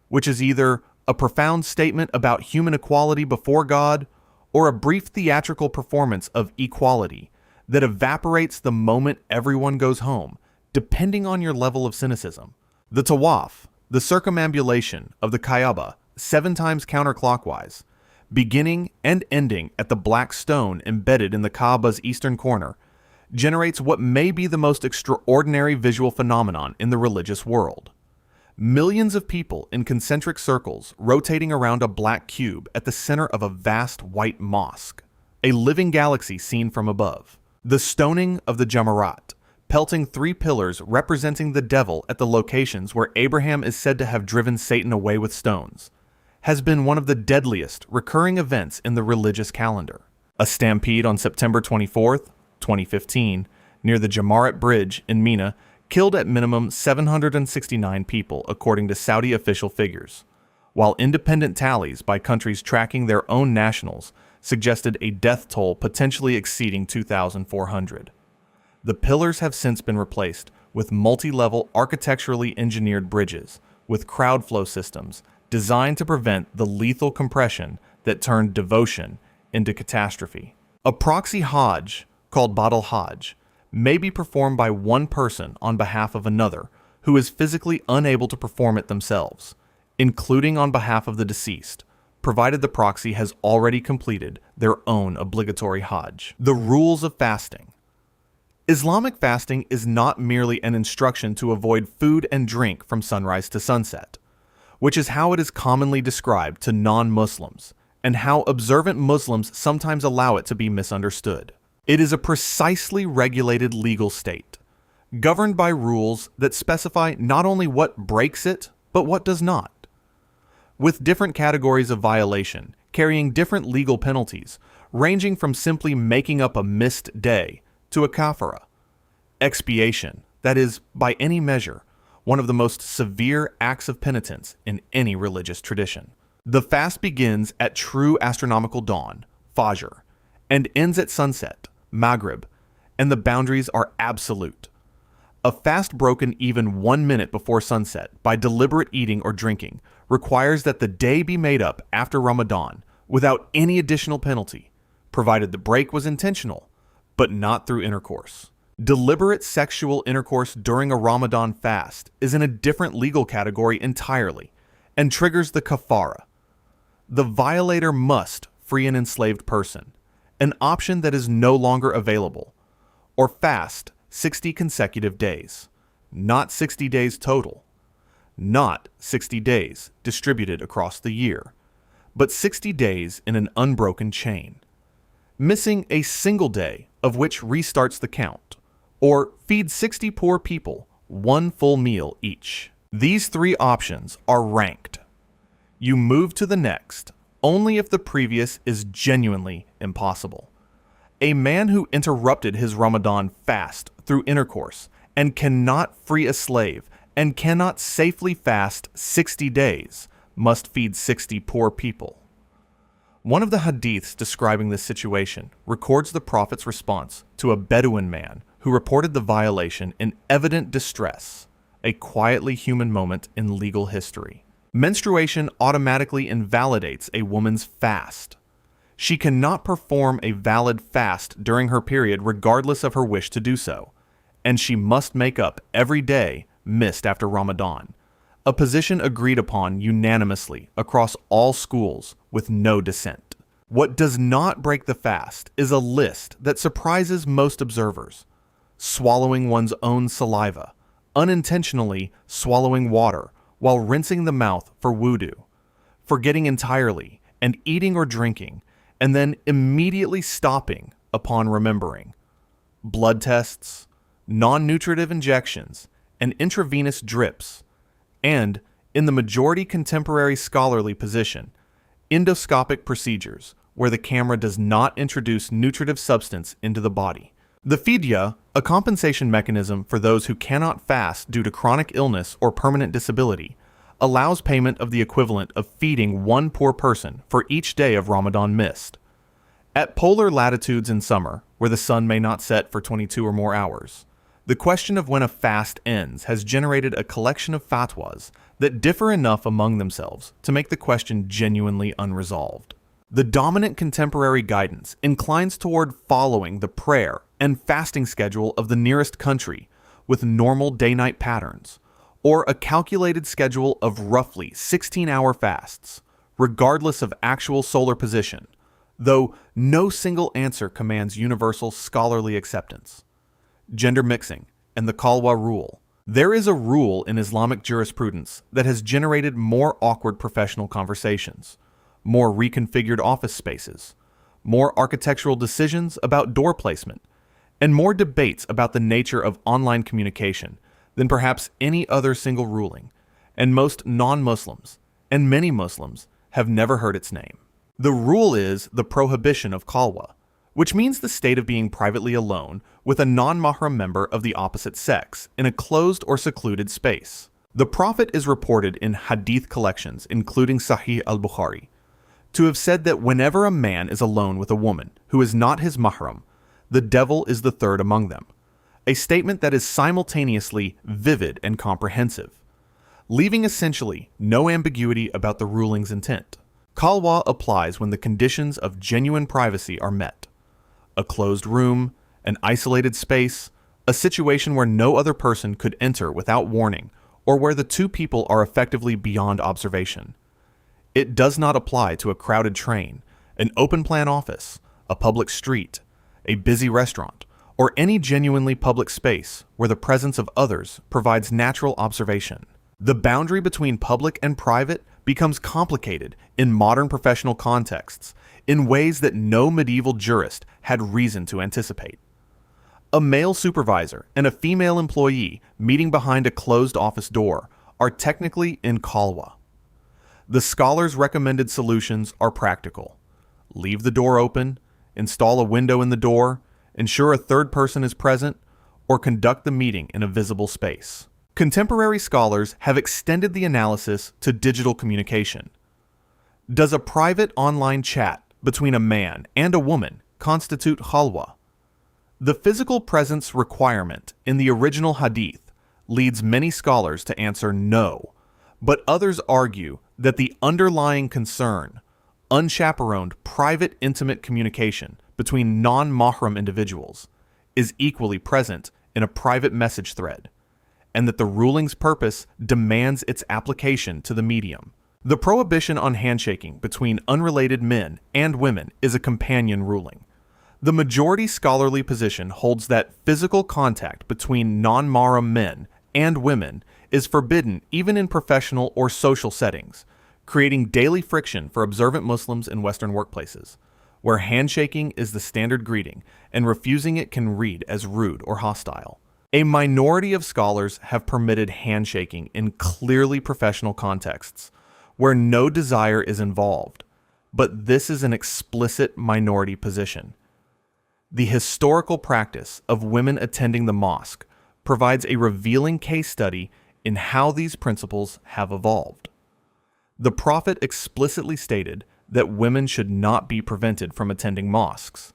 which is either a profound statement about human equality before God or a brief theatrical performance of equality that evaporates the moment everyone goes home, depending on your level of cynicism. The tawaf, the circumambulation of the Kaaba 7 times counterclockwise, beginning and ending at the black stone embedded in the Kaaba's eastern corner, generates what may be the most extraordinary visual phenomenon in the religious world. Millions of people in concentric circles rotating around a black cube at the center of a vast white mosque, a living galaxy seen from above. The stoning of the Jamarat, pelting 3 pillars representing the devil at the locations where Abraham is said to have driven Satan away with stones, has been one of the deadliest recurring events in the religious calendar. A stampede on September 24th, 2015, near the Jamarat Bridge in Mina, killed at minimum 769 people, according to Saudi official figures, while independent tallies by countries tracking their own nationals suggested a death toll potentially exceeding 2,400. The pillars have since been replaced with multi-level architecturally engineered bridges with crowd flow systems designed to prevent the lethal compression that turned devotion into catastrophe. A proxy Hajj, called Badal Hajj, may be performed by one person on behalf of another who is physically unable to perform it themselves, including on behalf of the deceased, provided the proxy has already completed their own obligatory Hajj. The rules of fasting. Islamic fasting is not merely an instruction to avoid food and drink from sunrise to sunset, which is how it is commonly described to non-Muslims, and how observant Muslims sometimes allow it to be misunderstood. It is a precisely regulated legal state, governed by rules that specify not only what breaks it, but what does not. With different categories of violation, carrying different legal penalties, ranging from simply making up a missed day to a kafara, expiation, that is, by any measure, one of the most severe acts of penitence in any religious tradition. The fast begins at true astronomical dawn, Fajr, and ends at sunset, Maghrib, and the boundaries are absolute. A fast broken even 1 minute before sunset by deliberate eating or drinking requires that the day be made up after Ramadan without any additional penalty, provided the break was intentional, but not through intercourse. Deliberate sexual intercourse during a Ramadan fast is in a different legal category entirely and triggers the kafara. The violator must free an enslaved person, an option that is no longer available, or fast 60 consecutive days, not 60 days total, not 60 days distributed across the year, but 60 days in an unbroken chain, missing a single day of which restarts the count, or feed 60 poor people one full meal each. These three options are ranked. You move to the next only if the previous is genuinely impossible. A man who interrupted his Ramadan fast through intercourse and cannot free a slave and cannot safely fast 60 days must feed 60 poor people. One of the hadiths describing this situation records the Prophet's response to a Bedouin man who reported the violation in evident distress, a quietly human moment in legal history. Menstruation automatically invalidates a woman's fast. She cannot perform a valid fast during her period regardless of her wish to do so, and she must make up every day missed after Ramadan, a position agreed upon unanimously across all schools with no dissent. What does not break the fast is a list that surprises most observers: swallowing one's own saliva, unintentionally swallowing water while rinsing the mouth for wudu, forgetting entirely and eating or drinking, and then immediately stopping upon remembering, blood tests, non-nutritive injections, and intravenous drips, and, in the majority contemporary scholarly position, endoscopic procedures where the camera does not introduce nutritive substance into the body. The fidya, a compensation mechanism for those who cannot fast due to chronic illness or permanent disability, allows payment of the equivalent of feeding one poor person for each day of Ramadan missed. At polar latitudes in summer, where the sun may not set for 22 or more hours, the question of when a fast ends has generated a collection of fatwas that differ enough among themselves to make the question genuinely unresolved. The dominant contemporary guidance inclines toward following the prayer and fasting schedule of the nearest country with normal day-night patterns, or a calculated schedule of roughly 16-hour fasts, regardless of actual solar position, though no single answer commands universal scholarly acceptance. Gender mixing and the Khalwa rule. There is a rule in Islamic jurisprudence that has generated more awkward professional conversations, more reconfigured office spaces, more architectural decisions about door placement, and more debates about the nature of online communication than perhaps any other single ruling, and most non-Muslims, and many Muslims, have never heard its name. The rule is the prohibition of Khalwa, which means the state of being privately alone with a non-mahram member of the opposite sex in a closed or secluded space. The Prophet is reported in hadith collections, including Sahih al-Bukhari, to have said that whenever a man is alone with a woman who is not his mahram, the devil is the third among them, a statement that is simultaneously vivid and comprehensive, leaving essentially no ambiguity about the ruling's intent. Khalwa applies when the conditions of genuine privacy are met: a closed room, an isolated space, a situation where no other person could enter without warning, or where the two people are effectively beyond observation. It does not apply to a crowded train, an open-plan office, a public street, a busy restaurant, or any genuinely public space where the presence of others provides natural observation. The boundary between public and private becomes complicated in modern professional contexts in ways that no medieval jurist had reason to anticipate. A male supervisor and a female employee meeting behind a closed office door are technically in khalwa. The scholars' recommended solutions are practical. Leave the door open, install a window in the door, ensure a third person is present, or conduct the meeting in a visible space. Contemporary scholars have extended the analysis to digital communication. Does a private online chat between a man and a woman constitute khalwa? The physical presence requirement in the original hadith leads many scholars to answer no, but others argue that the underlying concern, unchaperoned private intimate communication between non-mahram individuals, is equally present in a private message thread, and that the ruling's purpose demands its application to the medium. The prohibition on handshaking between unrelated men and women is a companion ruling. The majority scholarly position holds that physical contact between non-mahram men and women is forbidden even in professional or social settings, creating daily friction for observant Muslims in Western workplaces, where handshaking is the standard greeting and refusing it can read as rude or hostile. A minority of scholars have permitted handshaking in clearly professional contexts, where no desire is involved, but this is an explicit minority position. The historical practice of women attending the mosque provides a revealing case study in how these principles have evolved. The Prophet explicitly stated that women should not be prevented from attending mosques,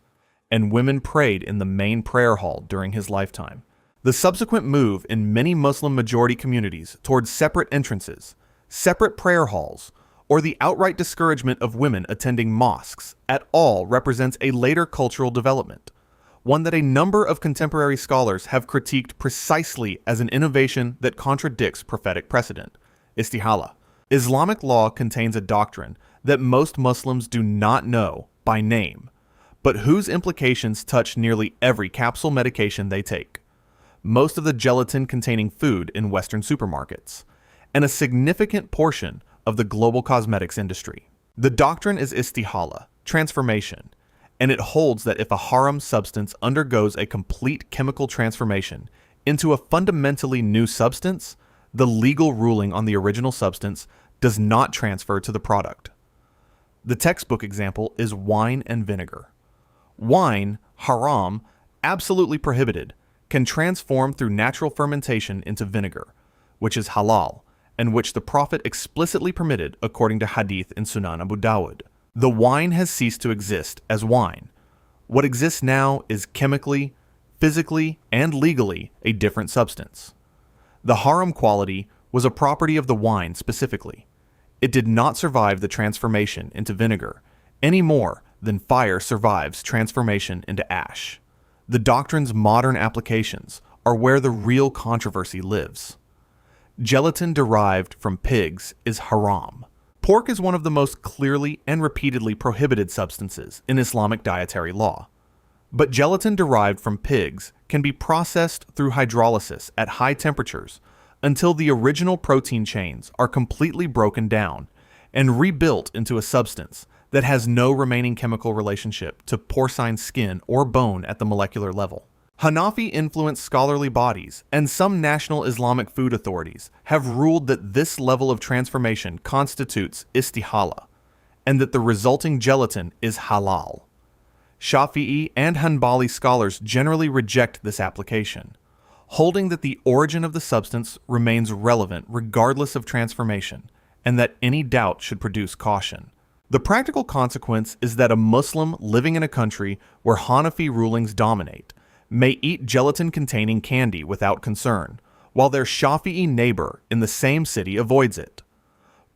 and women prayed in the main prayer hall during his lifetime. The subsequent move in many Muslim majority communities towards separate entrances, separate prayer halls, or the outright discouragement of women attending mosques at all represents a later cultural development, one that a number of contemporary scholars have critiqued precisely as an innovation that contradicts prophetic precedent, Istihala. Islamic law contains a doctrine that most Muslims do not know by name, but whose implications touch nearly every capsule medication they take, most of the gelatin-containing food in Western supermarkets, and a significant portion of the global cosmetics industry. The doctrine is Istihala, transformation, and it holds that if a haram substance undergoes a complete chemical transformation into a fundamentally new substance, the legal ruling on the original substance does not transfer to the product. The textbook example is wine and vinegar. Wine, haram, absolutely prohibited, can transform through natural fermentation into vinegar, which is halal, and which the Prophet explicitly permitted according to hadith in Sunan Abu Dawud. The wine has ceased to exist as wine. What exists now is chemically, physically, and legally a different substance. The haram quality was a property of the wine specifically. It did not survive the transformation into vinegar, any more than fire survives transformation into ash. The doctrine's modern applications are where the real controversy lives. Gelatin derived from pigs is haram. Pork is one of the most clearly and repeatedly prohibited substances in Islamic dietary law. But gelatin derived from pigs can be processed through hydrolysis at high temperatures until the original protein chains are completely broken down and rebuilt into a substance that has no remaining chemical relationship to porcine skin or bone at the molecular level. Hanafi-influenced scholarly bodies and some national Islamic food authorities have ruled that this level of transformation constitutes istihala, and that the resulting gelatin is halal. Shafi'i and Hanbali scholars generally reject this application, holding that the origin of the substance remains relevant regardless of transformation, and that any doubt should produce caution. The practical consequence is that a Muslim living in a country where Hanafi rulings dominate may eat gelatin-containing candy without concern, while their Shafi'i neighbor in the same city avoids it.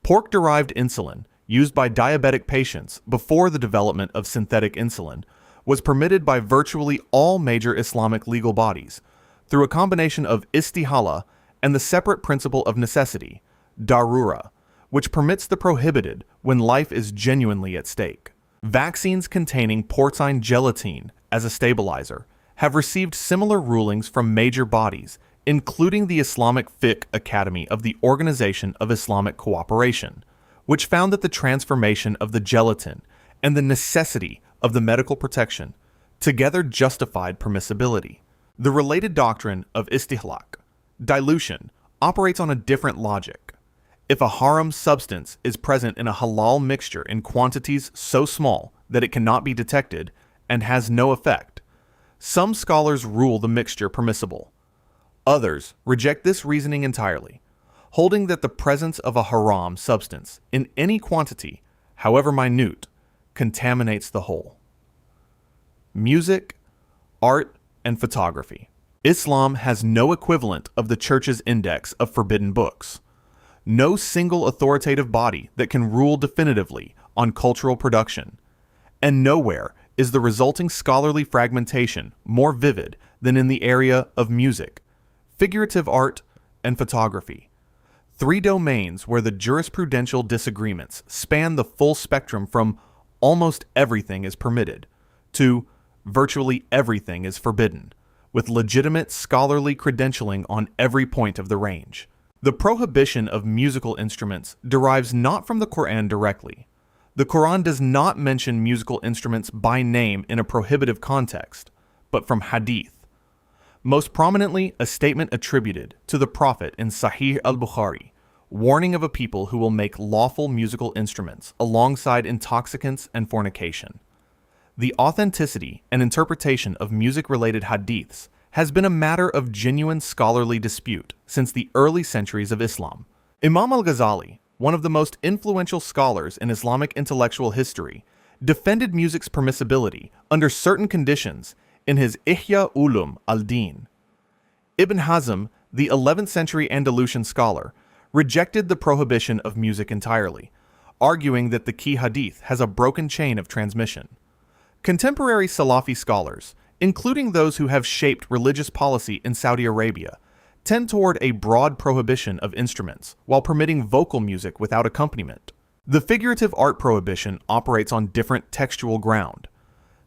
Pork-derived insulin, used by diabetic patients before the development of synthetic insulin, was permitted by virtually all major Islamic legal bodies through a combination of Istihala and the separate principle of necessity, darura, which permits the prohibited when life is genuinely at stake. Vaccines containing porcine gelatine as a stabilizer have received similar rulings from major bodies, including the Islamic Fiqh Academy of the Organization of Islamic Cooperation, which found that the transformation of the gelatin and the necessity of the medical protection together justified permissibility. The related doctrine of istihlak, dilution, operates on a different logic. If a haram substance is present in a halal mixture in quantities so small that it cannot be detected and has no effect, some scholars rule the mixture permissible. Others reject this reasoning entirely, holding that the presence of a haram substance in any quantity, however minute, contaminates the whole. Music, art, and photography. Islam has no equivalent of the Church's index of forbidden books. No single authoritative body that can rule definitively on cultural production, and nowhere is the resulting scholarly fragmentation more vivid than in the area of music, figurative art, and photography. Three domains where the jurisprudential disagreements span the full spectrum from almost everything is permitted to virtually everything is forbidden, with legitimate scholarly credentialing on every point of the range. The prohibition of musical instruments derives not from the Quran directly. The Quran does not mention musical instruments by name in a prohibitive context, but from hadith. Most prominently, a statement attributed to the Prophet in Sahih al-Bukhari, warning of a people who will make lawful musical instruments alongside intoxicants and fornication. The authenticity and interpretation of music-related hadiths has been a matter of genuine scholarly dispute since the early centuries of Islam. Imam al-Ghazali, one of the most influential scholars in Islamic intellectual history, defended music's permissibility under certain conditions in his Ihya Ulum al-Din. Ibn Hazm, the 11th century Andalusian scholar, rejected the prohibition of music entirely, arguing that the key hadith has a broken chain of transmission. Contemporary Salafi scholars, including those who have shaped religious policy in Saudi Arabia, tend toward a broad prohibition of instruments while permitting vocal music without accompaniment. The figurative art prohibition operates on different textual ground.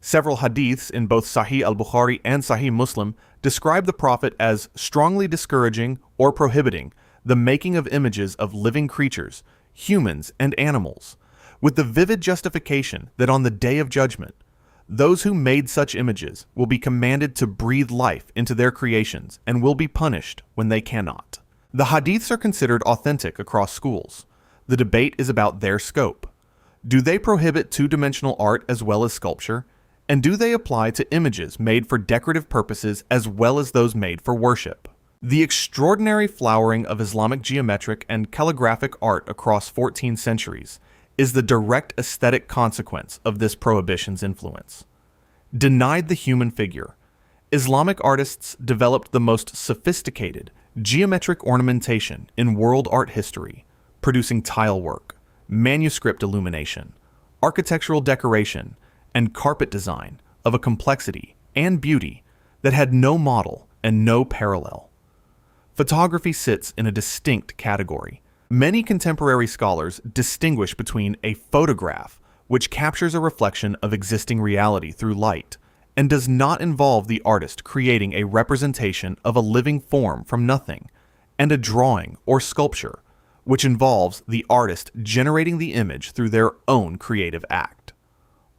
Several hadiths in both Sahih al-Bukhari and Sahih Muslim describe the Prophet as strongly discouraging or prohibiting the making of images of living creatures, humans and animals, with the vivid justification that on the Day of Judgment, those who made such images will be commanded to breathe life into their creations and will be punished when they cannot. The hadiths are considered authentic across schools. The debate is about their scope. Do they prohibit two-dimensional art as well as sculpture? And do they apply to images made for decorative purposes as well as those made for worship? The extraordinary flowering of Islamic geometric and calligraphic art across 14 centuries is the direct aesthetic consequence of this prohibition's influence. Denied the human figure, Islamic artists developed the most sophisticated geometric ornamentation in world art history, producing tile work, manuscript illumination, architectural decoration, and carpet design of a complexity and beauty that had no model and no parallel. Photography sits in a distinct category. Many contemporary scholars distinguish between a photograph, which captures a reflection of existing reality through light, and does not involve the artist creating a representation of a living form from nothing, and a drawing or sculpture, which involves the artist generating the image through their own creative act.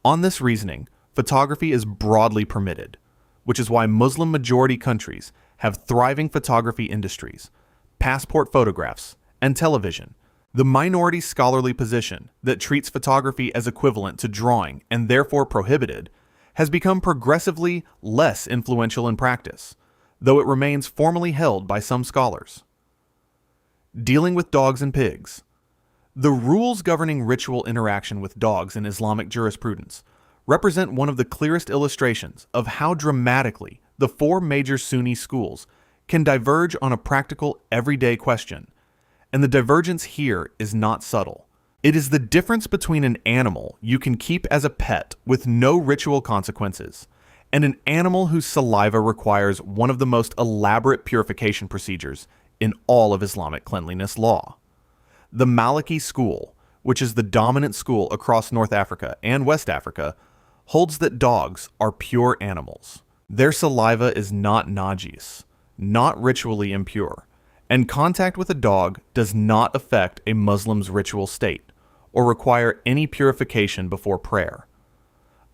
On this reasoning, photography is broadly permitted, which is why Muslim-majority countries have thriving photography industries, passport photographs, and television. The minority scholarly position that treats photography as equivalent to drawing and therefore prohibited has become progressively less influential in practice, though it remains formally held by some scholars. Dealing with dogs and pigs. The rules governing ritual interaction with dogs in Islamic jurisprudence represent one of the clearest illustrations of how dramatically the four major Sunni schools can diverge on a practical, everyday question. And the divergence here is not subtle. It is the difference between an animal you can keep as a pet with no ritual consequences and an animal whose saliva requires one of the most elaborate purification procedures in all of Islamic cleanliness law. The Maliki school, which is the dominant school across North Africa and West Africa, holds that dogs are pure animals. Their saliva is not najis, not ritually impure, and contact with a dog does not affect a Muslim's ritual state or require any purification before prayer.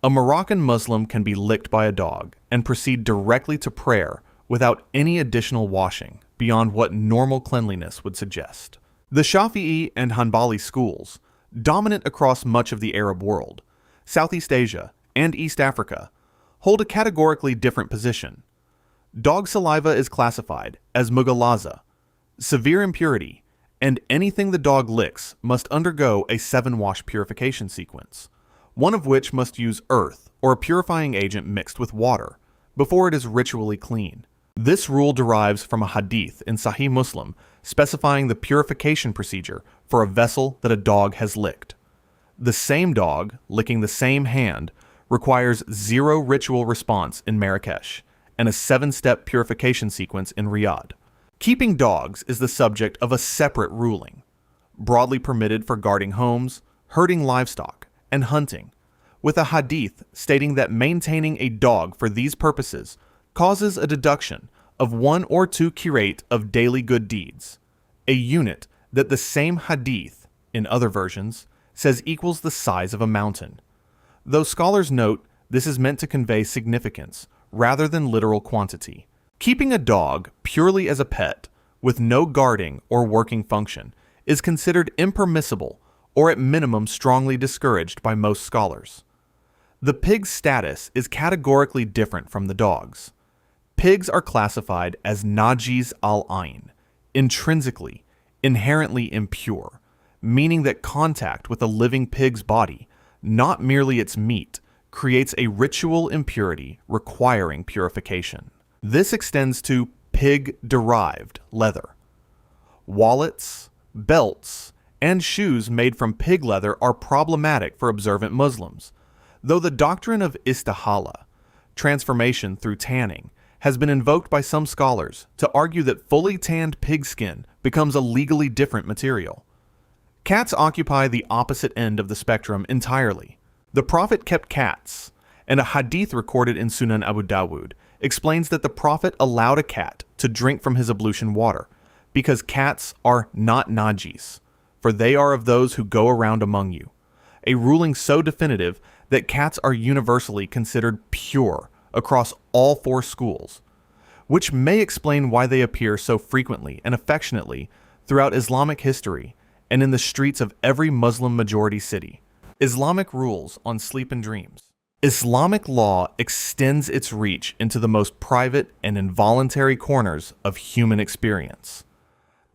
A Moroccan Muslim can be licked by a dog and proceed directly to prayer without any additional washing beyond what normal cleanliness would suggest. The Shafi'i and Hanbali schools, dominant across much of the Arab world, Southeast Asia, and East Africa, hold a categorically different position. Dog saliva is classified as mughalaza, severe impurity, and anything the dog licks must undergo a 7-wash purification sequence, one of which must use earth or a purifying agent mixed with water before it is ritually clean. This rule derives from a hadith in Sahih Muslim specifying the purification procedure for a vessel that a dog has licked. The same dog licking the same hand requires 0 ritual response in Marrakesh and a 7-step purification sequence in Riyadh. Keeping dogs is the subject of a separate ruling, broadly permitted for guarding homes, herding livestock, and hunting, with a hadith stating that maintaining a dog for these purposes causes a deduction of 1 or 2 qirate of daily good deeds, a unit that the same hadith, in other versions, says equals the size of a mountain. Though scholars note this is meant to convey significance rather than literal quantity. Keeping a dog purely as a pet, with no guarding or working function, is considered impermissible or at minimum strongly discouraged by most scholars. The pig's status is categorically different from the dog's. Pigs are classified as najis al-ayn, intrinsically, inherently impure, meaning that contact with a living pig's body, not merely its meat, creates a ritual impurity requiring purification. This extends to pig-derived leather. Wallets, belts, and shoes made from pig leather are problematic for observant Muslims, though the doctrine of Istihala, transformation through tanning, has been invoked by some scholars to argue that fully tanned pigskin becomes a legally different material. Cats occupy the opposite end of the spectrum entirely. The Prophet kept cats, and a hadith recorded in Sunan Abu Dawud explains that the Prophet allowed a cat to drink from his ablution water because cats are not najis, for they are of those who go around among you, a ruling so definitive that cats are universally considered pure across all 4 schools, which may explain why they appear so frequently and affectionately throughout Islamic history and in the streets of every Muslim-majority city. Islamic rules on sleep and dreams. Islamic law extends its reach into the most private and involuntary corners of human experience.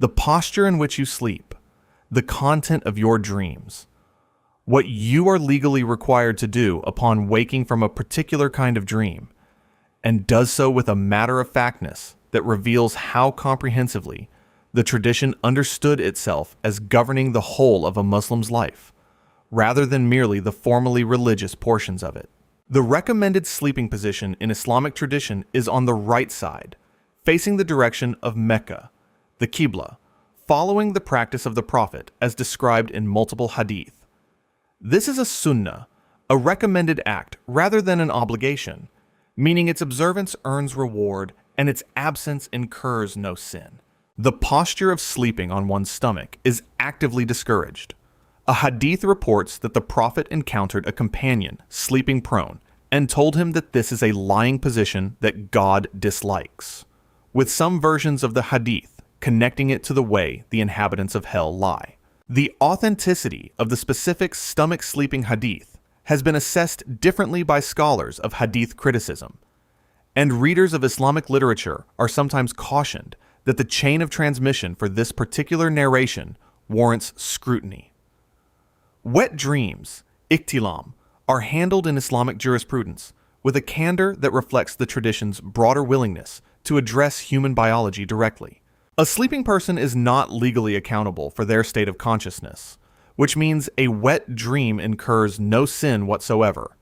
The posture in which you sleep, the content of your dreams, what you are legally required to do upon waking from a particular kind of dream, and does so with a matter-of-factness that reveals how comprehensively the tradition understood itself as governing the whole of a Muslim's life, rather than merely the formally religious portions of it. The recommended sleeping position in Islamic tradition is on the right side, facing the direction of Mecca, the Qibla, following the practice of the Prophet as described in multiple hadith. This is a sunnah, a recommended act rather than an obligation, meaning its observance earns reward and its absence incurs no sin. The posture of sleeping on one's stomach is actively discouraged. A hadith reports that the Prophet encountered a companion sleeping prone and told him that this is a lying position that God dislikes, with some versions of the hadith connecting it to the way the inhabitants of hell lie. The authenticity of the specific stomach sleeping hadith has been assessed differently by scholars of hadith criticism, and readers of Islamic literature are sometimes cautioned that the chain of transmission for this particular narration warrants scrutiny. Wet dreams, ihtilam, are handled in Islamic jurisprudence with a candor that reflects the tradition's broader willingness to address human biology directly. A sleeping person is not legally accountable for their state of consciousness, which means a wet dream incurs no sin whatsoever.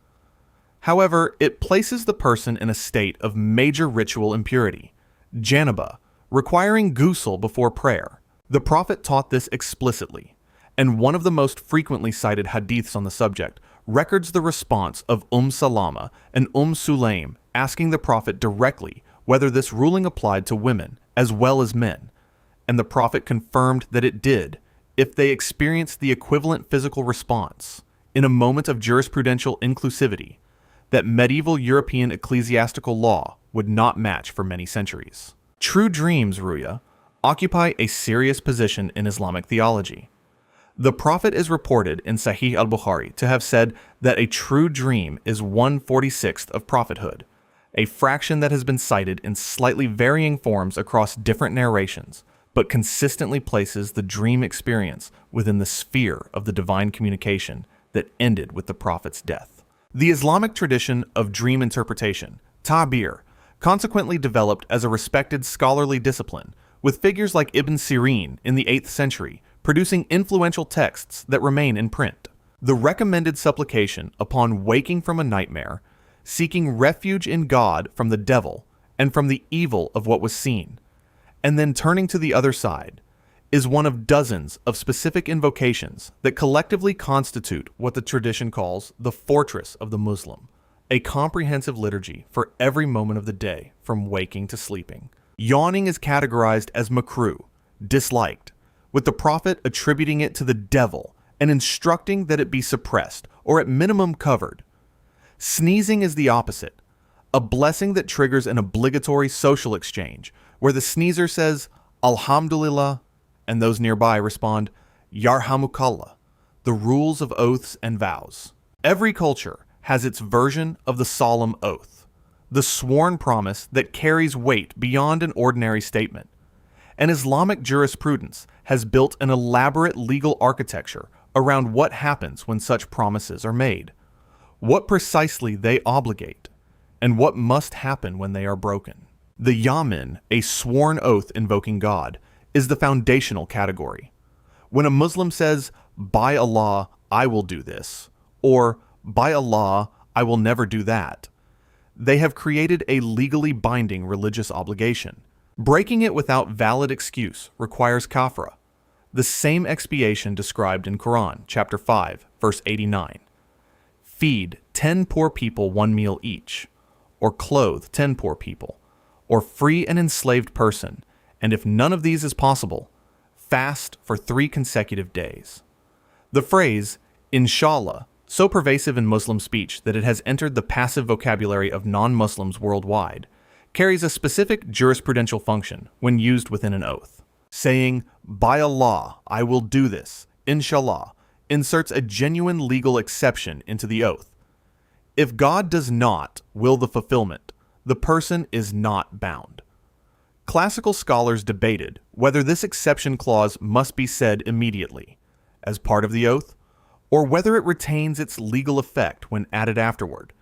However, it places the person in a state of major ritual impurity, janaba, requiring ghusl before prayer. The Prophet taught this explicitly, and one of the most frequently cited hadiths on the subject records the response of Salama and Sulaim asking the Prophet directly whether this ruling applied to women as well as men, and the Prophet confirmed that it did if they experienced the equivalent physical response in a moment of jurisprudential inclusivity that medieval European ecclesiastical law would not match for many centuries. True dreams, Ruya, occupy a serious position in Islamic theology. The Prophet is reported in Sahih al-Bukhari to have said that a true dream is 1/46th of prophethood, a fraction that has been cited in slightly varying forms across different narrations, but consistently places the dream experience within the sphere of the divine communication that ended with the Prophet's death. The Islamic tradition of dream interpretation, ta'bir, consequently developed as a respected scholarly discipline, with figures like Ibn Sirin in the 8th century producing influential texts that remain in print. The recommended supplication upon waking from a nightmare, seeking refuge in God from the devil and from the evil of what was seen, and then turning to the other side, is one of dozens of specific invocations that collectively constitute what the tradition calls the fortress of the Muslim, a comprehensive liturgy for every moment of the day from waking to sleeping. Yawning is categorized as makruh, disliked, with the Prophet attributing it to the devil and instructing that it be suppressed or at minimum covered. Sneezing is the opposite, a blessing that triggers an obligatory social exchange where the sneezer says, Alhamdulillah, and those nearby respond, Yarhamukallah, the rules of oaths and vows. Every culture has its version of the solemn oath, the sworn promise that carries weight beyond an ordinary statement. And Islamic jurisprudence has built an elaborate legal architecture around what happens when such promises are made, what precisely they obligate, and what must happen when they are broken. The yamin, a sworn oath invoking God, is the foundational category. When a Muslim says, by Allah, I will do this, or by Allah, I will never do that, they have created a legally binding religious obligation. Breaking it without valid excuse requires kafra, the same expiation described in Quran, chapter 5, verse 89. Feed 10 poor people 1 meal each, or clothe 10 poor people, or free an enslaved person, and if none of these is possible, fast for 3 consecutive days. The phrase, inshallah, so pervasive in Muslim speech that it has entered the passive vocabulary of non-Muslims worldwide, carries a specific jurisprudential function when used within an oath. Saying, by Allah, I will do this, inshallah, inserts a genuine legal exception into the oath. If God does not will the fulfillment, the person is not bound. Classical scholars debated whether this exception clause must be said immediately, as part of the oath, or whether it retains its legal effect when added afterward,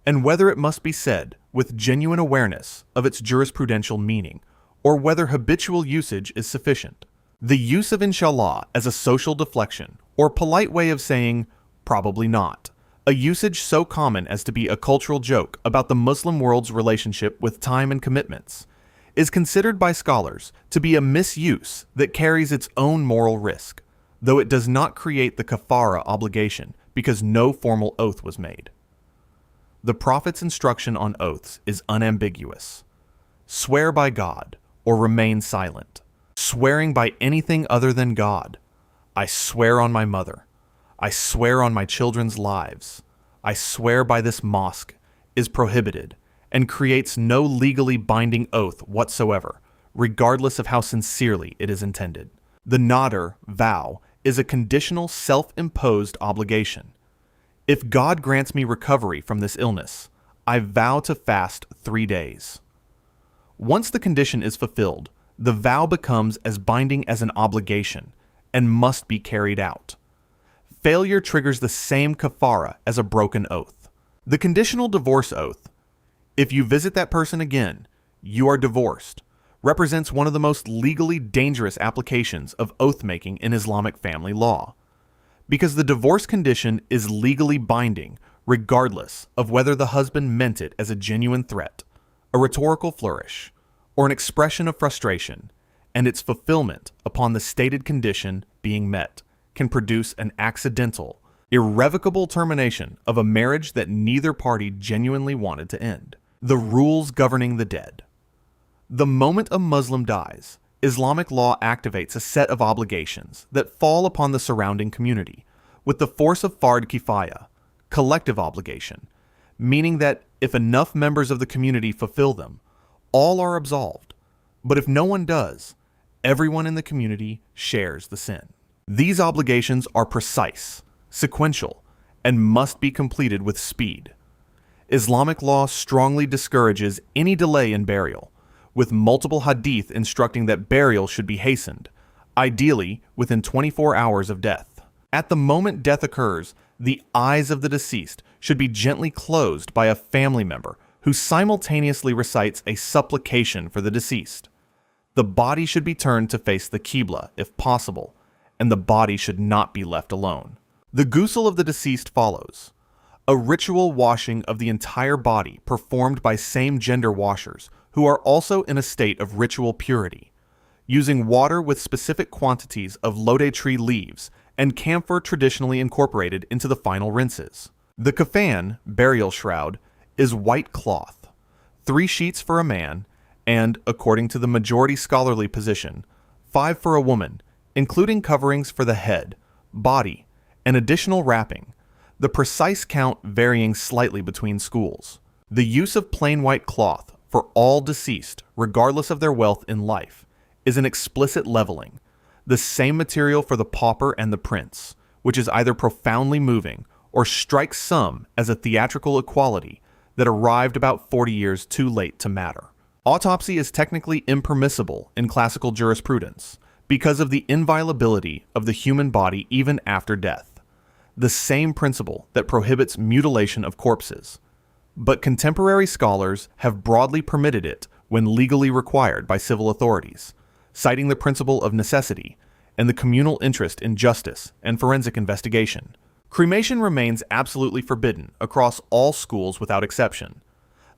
and whether it must be said with genuine awareness of its jurisprudential meaning, or whether habitual usage is sufficient. The use of inshallah as a social deflection, or polite way of saying, probably not, a usage so common as to be a cultural joke about the Muslim world's relationship with time and commitments, is considered by scholars to be a misuse that carries its own moral risk, though it does not create the kafara obligation because no formal oath was made. The Prophet's instruction on oaths is unambiguous. Swear by God or remain silent. Swearing by anything other than God. I swear on my mother. I swear on my children's lives. I swear by this mosque is prohibited and creates no legally binding oath whatsoever, regardless of how sincerely it is intended. The nadr, vow, is a conditional self-imposed obligation. If God grants me recovery from this illness, I vow to fast 3 days. Once the condition is fulfilled, the vow becomes as binding as an obligation and must be carried out. Failure triggers the same kafara as a broken oath. The conditional divorce oath, if you visit that person again, you are divorced, represents one of the most legally dangerous applications of oath-making in Islamic family law. because the divorce condition is legally binding regardless of whether the husband meant it as a genuine threat, a rhetorical flourish, or an expression of frustration, and its fulfillment upon the stated condition being met can produce an accidental, irrevocable termination of a marriage that neither party genuinely wanted to end. The rules governing the dead. The moment a Muslim dies, Islamic law activates a set of obligations that fall upon the surrounding community with the force of fard kifaya, collective obligation, meaning that if enough members of the community fulfill them, all are absolved. But if no one does, everyone in the community shares the sin. These obligations are precise, sequential, and must be completed with speed. Islamic law strongly discourages any delay in burial, with multiple hadith instructing that burial should be hastened, ideally within 24 hours of death. At the moment death occurs, the eyes of the deceased should be gently closed by a family member who simultaneously recites a supplication for the deceased. The body should be turned to face the Qibla if possible, and the body should not be left alone. The ghusl of the deceased follows. A ritual washing of the entire body performed by same-gender washers who are also in a state of ritual purity, using water with specific quantities of lode tree leaves and camphor traditionally incorporated into the final rinses. The kafan, burial shroud, is white cloth, 3 sheets for a man, and, according to the majority scholarly position, 5 for a woman, including coverings for the head, body, and additional wrapping, the precise count varying slightly between schools. The use of plain white cloth for all deceased, regardless of their wealth in life, is an explicit leveling, the same material for the pauper and the prince, which is either profoundly moving or strikes some as a theatrical equality that arrived about 40 years too late to matter. Autopsy is technically impermissible in classical jurisprudence because of the inviolability of the human body even after death, the same principle that prohibits mutilation of corpses. But contemporary scholars have broadly permitted it when legally required by civil authorities, citing the principle of necessity and the communal interest in justice and forensic investigation. Cremation remains absolutely forbidden across all schools without exception.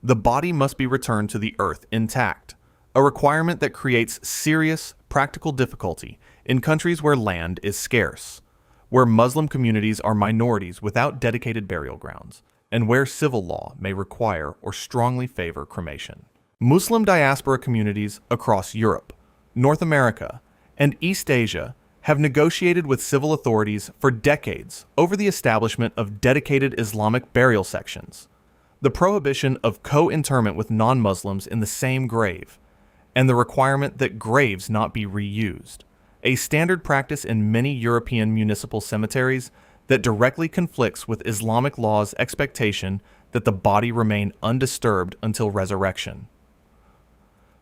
The body must be returned to the earth intact, a requirement that creates serious practical difficulty in countries where land is scarce, where Muslim communities are minorities without dedicated burial grounds, and where civil law may require or strongly favor cremation. Muslim diaspora communities across Europe, North America, and East Asia have negotiated with civil authorities for decades over the establishment of dedicated Islamic burial sections, the prohibition of co-interment with non-Muslims in the same grave, and the requirement that graves not be reused, a standard practice in many European municipal cemeteries that directly conflicts with Islamic law's expectation that the body remain undisturbed until resurrection.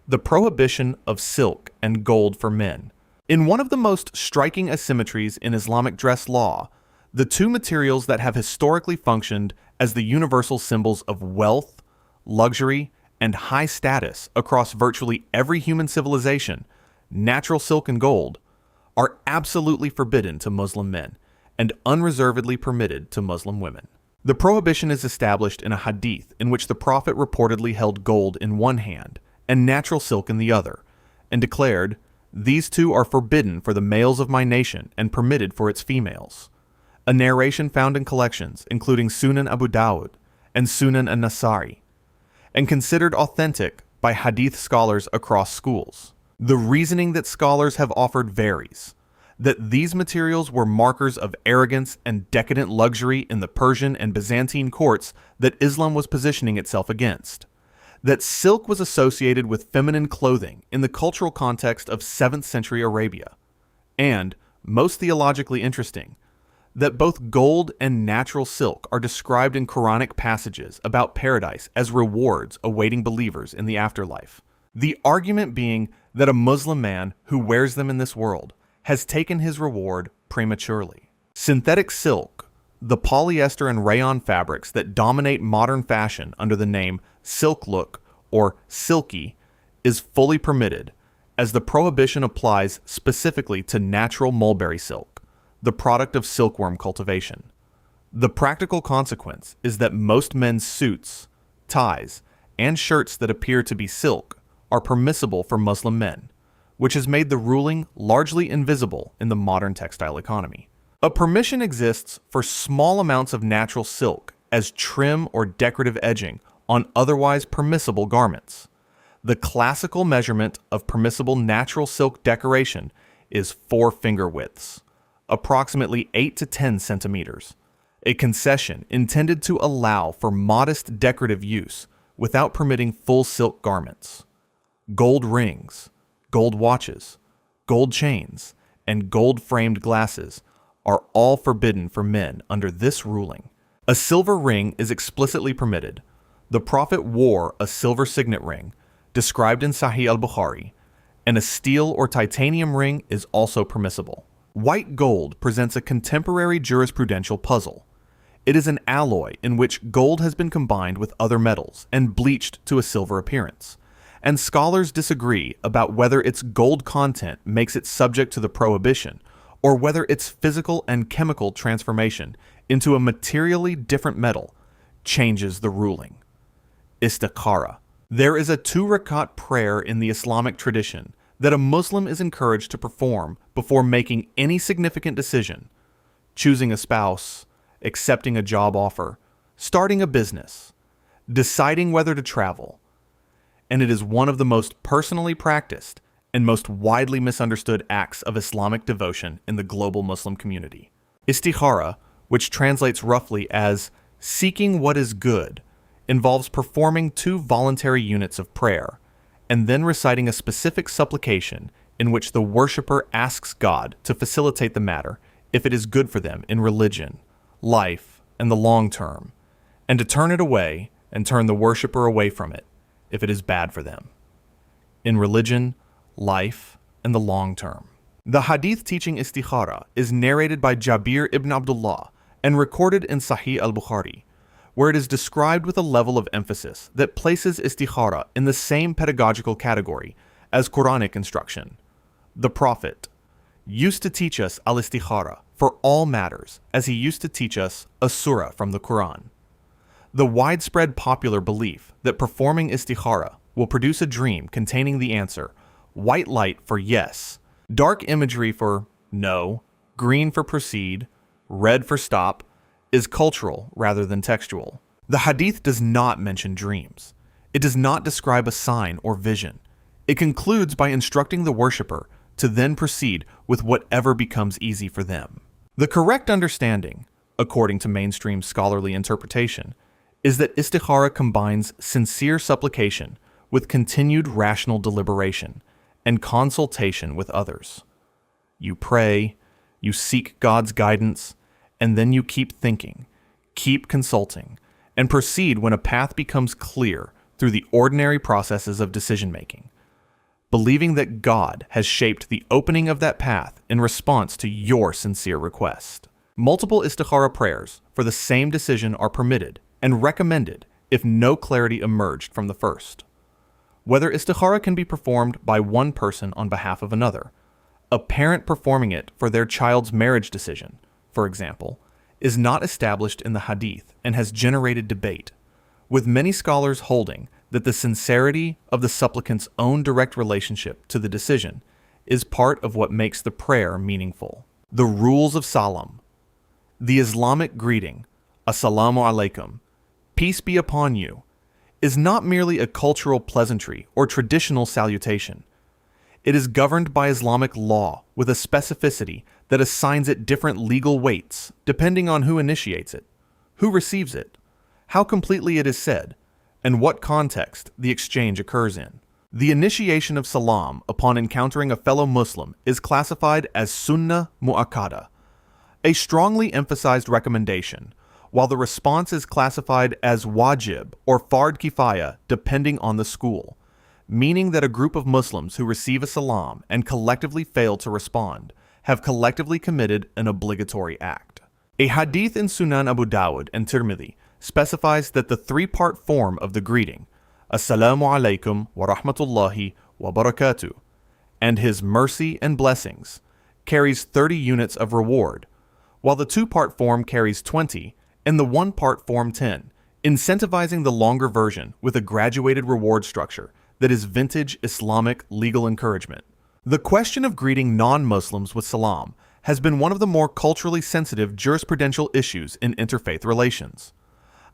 The prohibition of silk and gold for men. In one of the most striking asymmetries in Islamic dress law, the two materials that have historically functioned as the universal symbols of wealth, luxury, and high status across virtually every human civilization, natural silk and gold, are absolutely forbidden to Muslim men and unreservedly permitted to Muslim women. The prohibition is established in a hadith in which the Prophet reportedly held gold in one hand and natural silk in the other, and declared, "These two are forbidden for the males of my nation and permitted for its females." A narration found in collections including Sunan Abu Dawud and Sunan an-Nasai, and considered authentic by hadith scholars across schools. The reasoning that scholars have offered varies, that these materials were markers of arrogance and decadent luxury in the Persian and Byzantine courts that Islam was positioning itself against, that silk was associated with feminine clothing in the cultural context of 7th century Arabia, and, most theologically interesting, that both gold and natural silk are described in Quranic passages about paradise as rewards awaiting believers in the afterlife. The argument being that a Muslim man who wears them in this world has taken his reward prematurely. Synthetic silk, the polyester and rayon fabrics that dominate modern fashion under the name silk look or silky, is fully permitted, as the prohibition applies specifically to natural mulberry silk, the product of silkworm cultivation. The practical consequence is that most men's suits, ties, and shirts that appear to be silk are permissible for Muslim men, which has made the ruling largely invisible in the modern textile economy. A permission exists for small amounts of natural silk as trim or decorative edging on otherwise permissible garments. The classical measurement of permissible natural silk decoration is 4 finger widths, approximately 8 to 10 centimeters, a concession intended to allow for modest decorative use without permitting full silk garments. Gold rings, gold watches, gold chains, and gold-framed glasses are all forbidden for men under this ruling. A silver ring is explicitly permitted. The Prophet wore a silver signet ring, described in Sahih al-Bukhari, and a steel or titanium ring is also permissible. White gold presents a contemporary jurisprudential puzzle. It is an alloy in which gold has been combined with other metals and bleached to a silver appearance, and scholars disagree about whether its gold content makes it subject to the prohibition or whether its physical and chemical transformation into a materially different metal changes the ruling. Istikhara. There is a 2 rakat prayer in the Islamic tradition that a Muslim is encouraged to perform before making any significant decision: choosing a spouse, accepting a job offer, starting a business, deciding whether to travel. And it is one of the most personally practiced and most widely misunderstood acts of Islamic devotion in the global Muslim community. Istikhara, which translates roughly as seeking what is good, involves performing 2 voluntary units of prayer, and then reciting a specific supplication in which the worshipper asks God to facilitate the matter if it is good for them in religion, life, and the long term, and to turn it away and turn the worshipper away from it if it is bad for them. In religion, life, and the long term. The hadith teaching istikhara is narrated by Jabir ibn Abdullah and recorded in Sahih al-Bukhari, where it is described with a level of emphasis that places istikhara in the same pedagogical category as Quranic instruction. The Prophet used to teach us al-istikhara for all matters as he used to teach us a surah from the Quran. The widespread popular belief that performing istikhara will produce a dream containing the answer white light for yes, dark imagery for no, green for proceed, red for stop, is cultural rather than textual. The hadith does not mention dreams. It does not describe a sign or vision. It concludes by instructing the worshipper to then proceed with whatever becomes easy for them. The correct understanding, according to mainstream scholarly interpretation, is that istikhara combines sincere supplication with continued rational deliberation and consultation with others. You pray, you seek God's guidance, and then you keep thinking, keep consulting, and proceed when a path becomes clear through the ordinary processes of decision-making, believing that God has shaped the opening of that path in response to your sincere request. Multiple istikhara prayers for the same decision are permitted and recommended if no clarity emerged from the first. Whether istikhara can be performed by one person on behalf of another, a parent performing it for their child's marriage decision, for example, is not established in the hadith and has generated debate, with many scholars holding that the sincerity of the supplicant's own direct relationship to the decision is part of what makes the prayer meaningful. The rules of salam. The Islamic greeting, Assalamu alaikum, peace be upon you, is not merely a cultural pleasantry or traditional salutation. It is governed by Islamic law with a specificity that assigns it different legal weights depending on who initiates it, who receives it, how completely it is said, and what context the exchange occurs in. The initiation of salam upon encountering a fellow Muslim is classified as sunnah mu'akkada, a strongly emphasized recommendation, while the response is classified as wajib or fard kifaya depending on the school, meaning that a group of Muslims who receive a salam and collectively fail to respond have collectively committed an obligatory act. A hadith in Sunan Abu Dawud and Tirmidhi specifies that the 3-part form of the greeting, Assalamu alaikum wa rahmatullahi wa barakatuh, and his mercy and blessings, carries 30 units of reward while the two-part form carries 20 and the one-part form 10, incentivizing the longer version with a graduated reward structure that is vintage Islamic legal encouragement. The question of greeting non-Muslims with salam has been one of the more culturally sensitive jurisprudential issues in interfaith relations.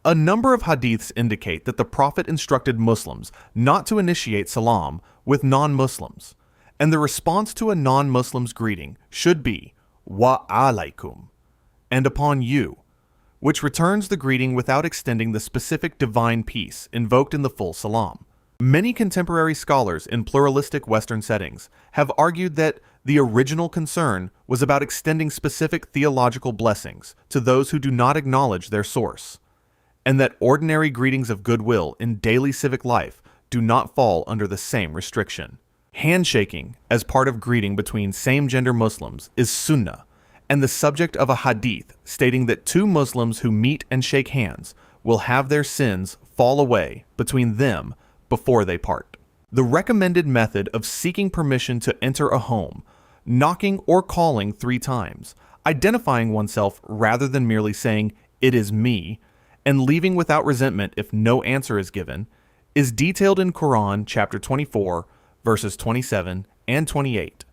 A number of hadiths indicate that the Prophet instructed Muslims not to initiate salam with non-Muslims, and the response to a non-Muslim's greeting should be wa alaykum, and upon you, which returns the greeting without extending the specific divine peace invoked in the full salam. Many contemporary scholars in pluralistic Western settings have argued that the original concern was about extending specific theological blessings to those who do not acknowledge their source, and that ordinary greetings of goodwill in daily civic life do not fall under the same restriction. Handshaking as part of greeting between same-gender Muslims is sunnah, and the subject of a hadith stating that two Muslims who meet and shake hands will have their sins fall away between them before they part. The recommended method of seeking permission to enter a home, knocking or calling 3 times, identifying oneself rather than merely saying, "It is me," and leaving without resentment if no answer is given, is detailed in Quran chapter 24, verses 27 and 28,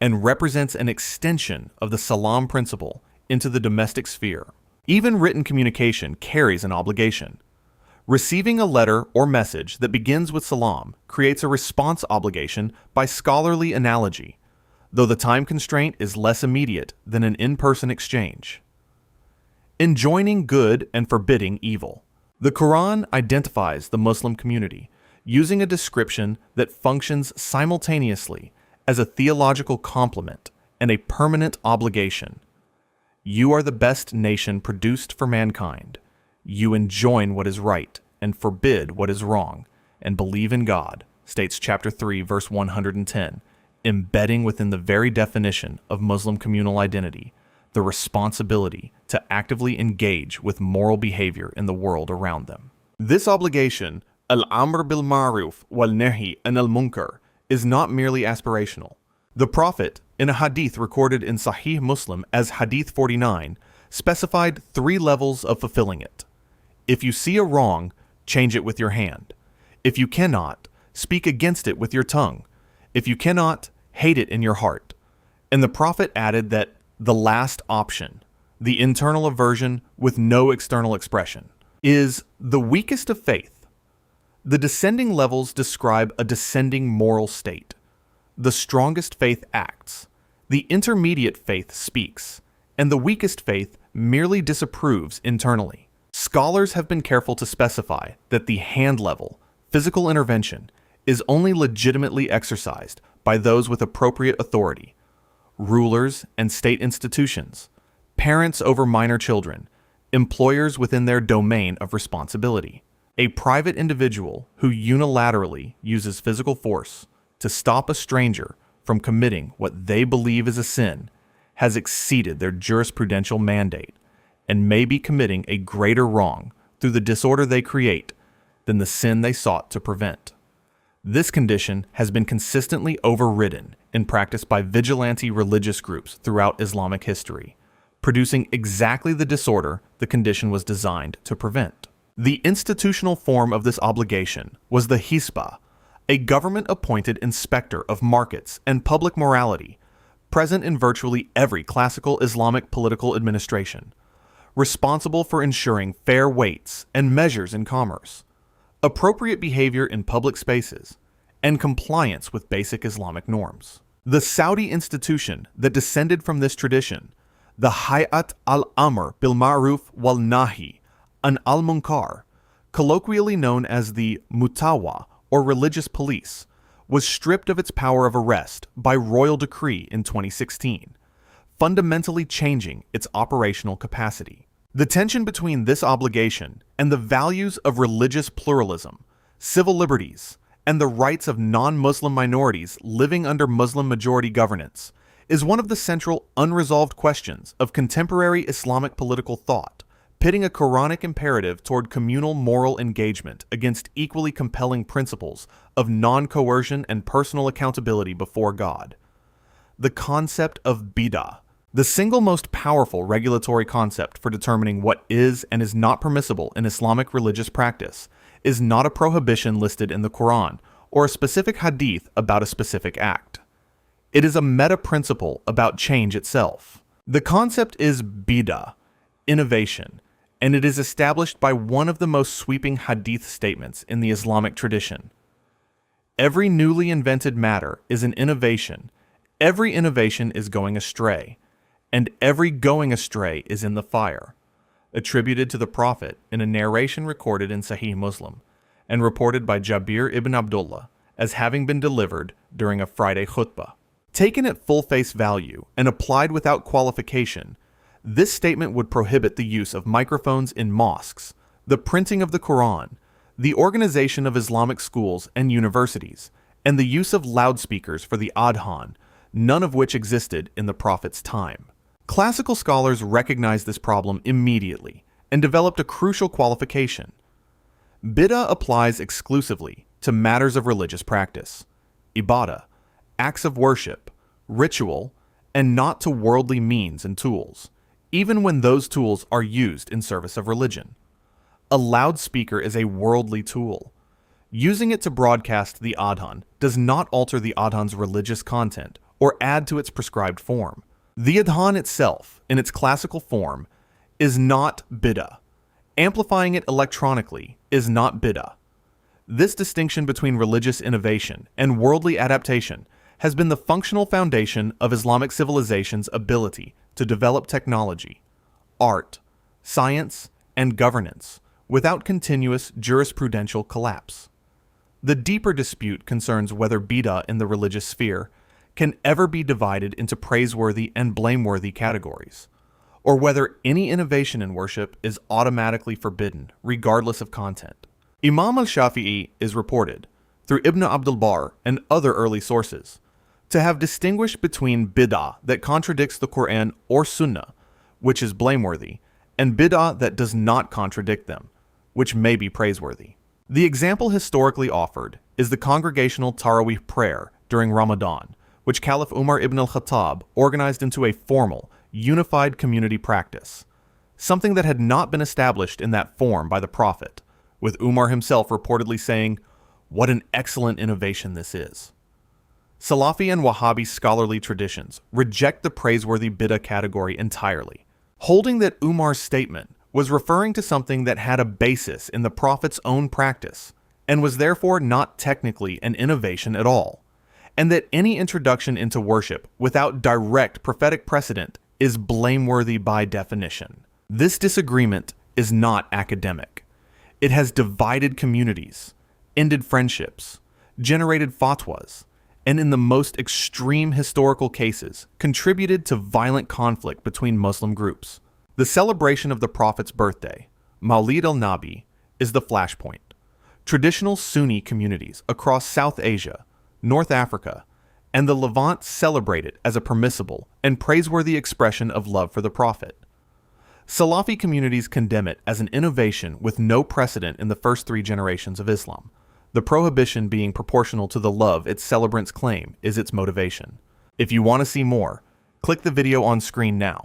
and represents an extension of the salam principle into the domestic sphere. Even written communication carries an obligation. Receiving a letter or message that begins with salam creates a response obligation by scholarly analogy, though the time constraint is less immediate than an in-person exchange. Enjoining good and forbidding evil. The Quran identifies the Muslim community using a description that functions simultaneously as a theological complement and a permanent obligation. You are the best nation produced for mankind. You enjoin what is right and forbid what is wrong, and believe in God, states chapter 3, verse 110, embedding within the very definition of Muslim communal identity the responsibility to actively engage with moral behavior in the world around them. This obligation, al-amr bil ma'ruf wal nahi anil munkar, is not merely aspirational. The Prophet, in a hadith recorded in Sahih Muslim as Hadith 49, specified 3 levels of fulfilling it. If you see a wrong, change it with your hand. If you cannot, speak against it with your tongue. If you cannot, hate it in your heart. And the Prophet added that the last option, the internal aversion with no external expression, is the weakest of faith. The descending levels describe a descending moral state. The strongest faith acts, the intermediate faith speaks, and the weakest faith merely disapproves internally. Scholars have been careful to specify that the hand level, physical intervention, is only legitimately exercised by those with appropriate authority, rulers and state institutions, parents over minor children, employers within their domain of responsibility. A private individual who unilaterally uses physical force to stop a stranger from committing what they believe is a sin has exceeded their jurisprudential mandate and may be committing a greater wrong through the disorder they create than the sin they sought to prevent. This condition has been consistently overridden in practice by vigilante religious groups throughout Islamic history, producing exactly the disorder the condition was designed to prevent. The institutional form of this obligation was the hisbah, a government-appointed inspector of markets and public morality, present in virtually every classical Islamic political administration, responsible for ensuring fair weights and measures in commerce, appropriate behavior in public spaces, and compliance with basic Islamic norms. The Saudi institution that descended from this tradition, the Hayat al-Amr bil Ma'ruf wal Nahi an al-Munkar, colloquially known as the Mutawa or religious police, was stripped of its power of arrest by royal decree in 2016, fundamentally changing its operational capacity. The tension between this obligation and the values of religious pluralism, civil liberties, and the rights of non-Muslim minorities living under Muslim-majority governance is one of the central unresolved questions of contemporary Islamic political thought, pitting a Quranic imperative toward communal moral engagement against equally compelling principles of non-coercion and personal accountability before God. The concept of bid'ah, The single most powerful regulatory concept for determining what is and is not permissible in Islamic religious practice is not a prohibition listed in the Quran or a specific hadith about a specific act. It is a meta-principle about change itself. The concept is bid'ah, innovation, and it is established by one of the most sweeping hadith statements in the Islamic tradition. Every newly invented matter is an innovation. Every innovation is going astray, and every going astray is in the fire. Attributed to the Prophet in a narration recorded in Sahih Muslim, and reported by Jabir ibn Abdullah as having been delivered during a Friday khutbah. Taken at full face value and applied without qualification, this statement would prohibit the use of microphones in mosques, the printing of the Quran, the organization of Islamic schools and universities, and the use of loudspeakers for the adhan, none of which existed in the Prophet's time. Classical scholars recognized this problem immediately and developed a crucial qualification. Bid'ah applies exclusively to matters of religious practice, ibadah, acts of worship, ritual, and not to worldly means and tools, even when those tools are used in service of religion. A loudspeaker is a worldly tool. Using it to broadcast the adhan does not alter the adhan's religious content or add to its prescribed form. The adhan itself, in its classical form, is not bid'ah. Amplifying it electronically is not bid'ah. This distinction between religious innovation and worldly adaptation has been the functional foundation of Islamic civilization's ability to develop technology, art, science, and governance without continuous jurisprudential collapse. The deeper dispute concerns whether bid'ah in the religious sphere can ever be divided into praiseworthy and blameworthy categories, or whether any innovation in worship is automatically forbidden, regardless of content. Imam al-Shafi'i is reported, through Ibn Abdul Barr and other early sources, to have distinguished between bid'ah that contradicts the Quran or Sunnah, which is blameworthy, and bid'ah that does not contradict them, which may be praiseworthy. The example historically offered is the congregational Tarawih prayer during Ramadan, which Caliph Umar ibn al-Khattab organized into a formal, unified community practice, something that had not been established in that form by the Prophet, with Umar himself reportedly saying, "What an excellent innovation this is." Salafi and Wahhabi scholarly traditions reject the praiseworthy bid'ah category entirely, holding that Umar's statement was referring to something that had a basis in the Prophet's own practice and was therefore not technically an innovation at all, and that any introduction into worship without direct prophetic precedent is blameworthy by definition. This disagreement is not academic. It has divided communities, ended friendships, generated fatwas, and in the most extreme historical cases, contributed to violent conflict between Muslim groups. The celebration of the Prophet's birthday, Mawlid al-Nabi, is the flashpoint. Traditional Sunni communities across South Asia, North Africa, and the Levant celebrate it as a permissible and praiseworthy expression of love for the Prophet. Salafi communities condemn it as an innovation with no precedent in the first 3 generations of Islam, the prohibition being proportional to the love its celebrants claim is its motivation. If you want to see more, click the video on screen now.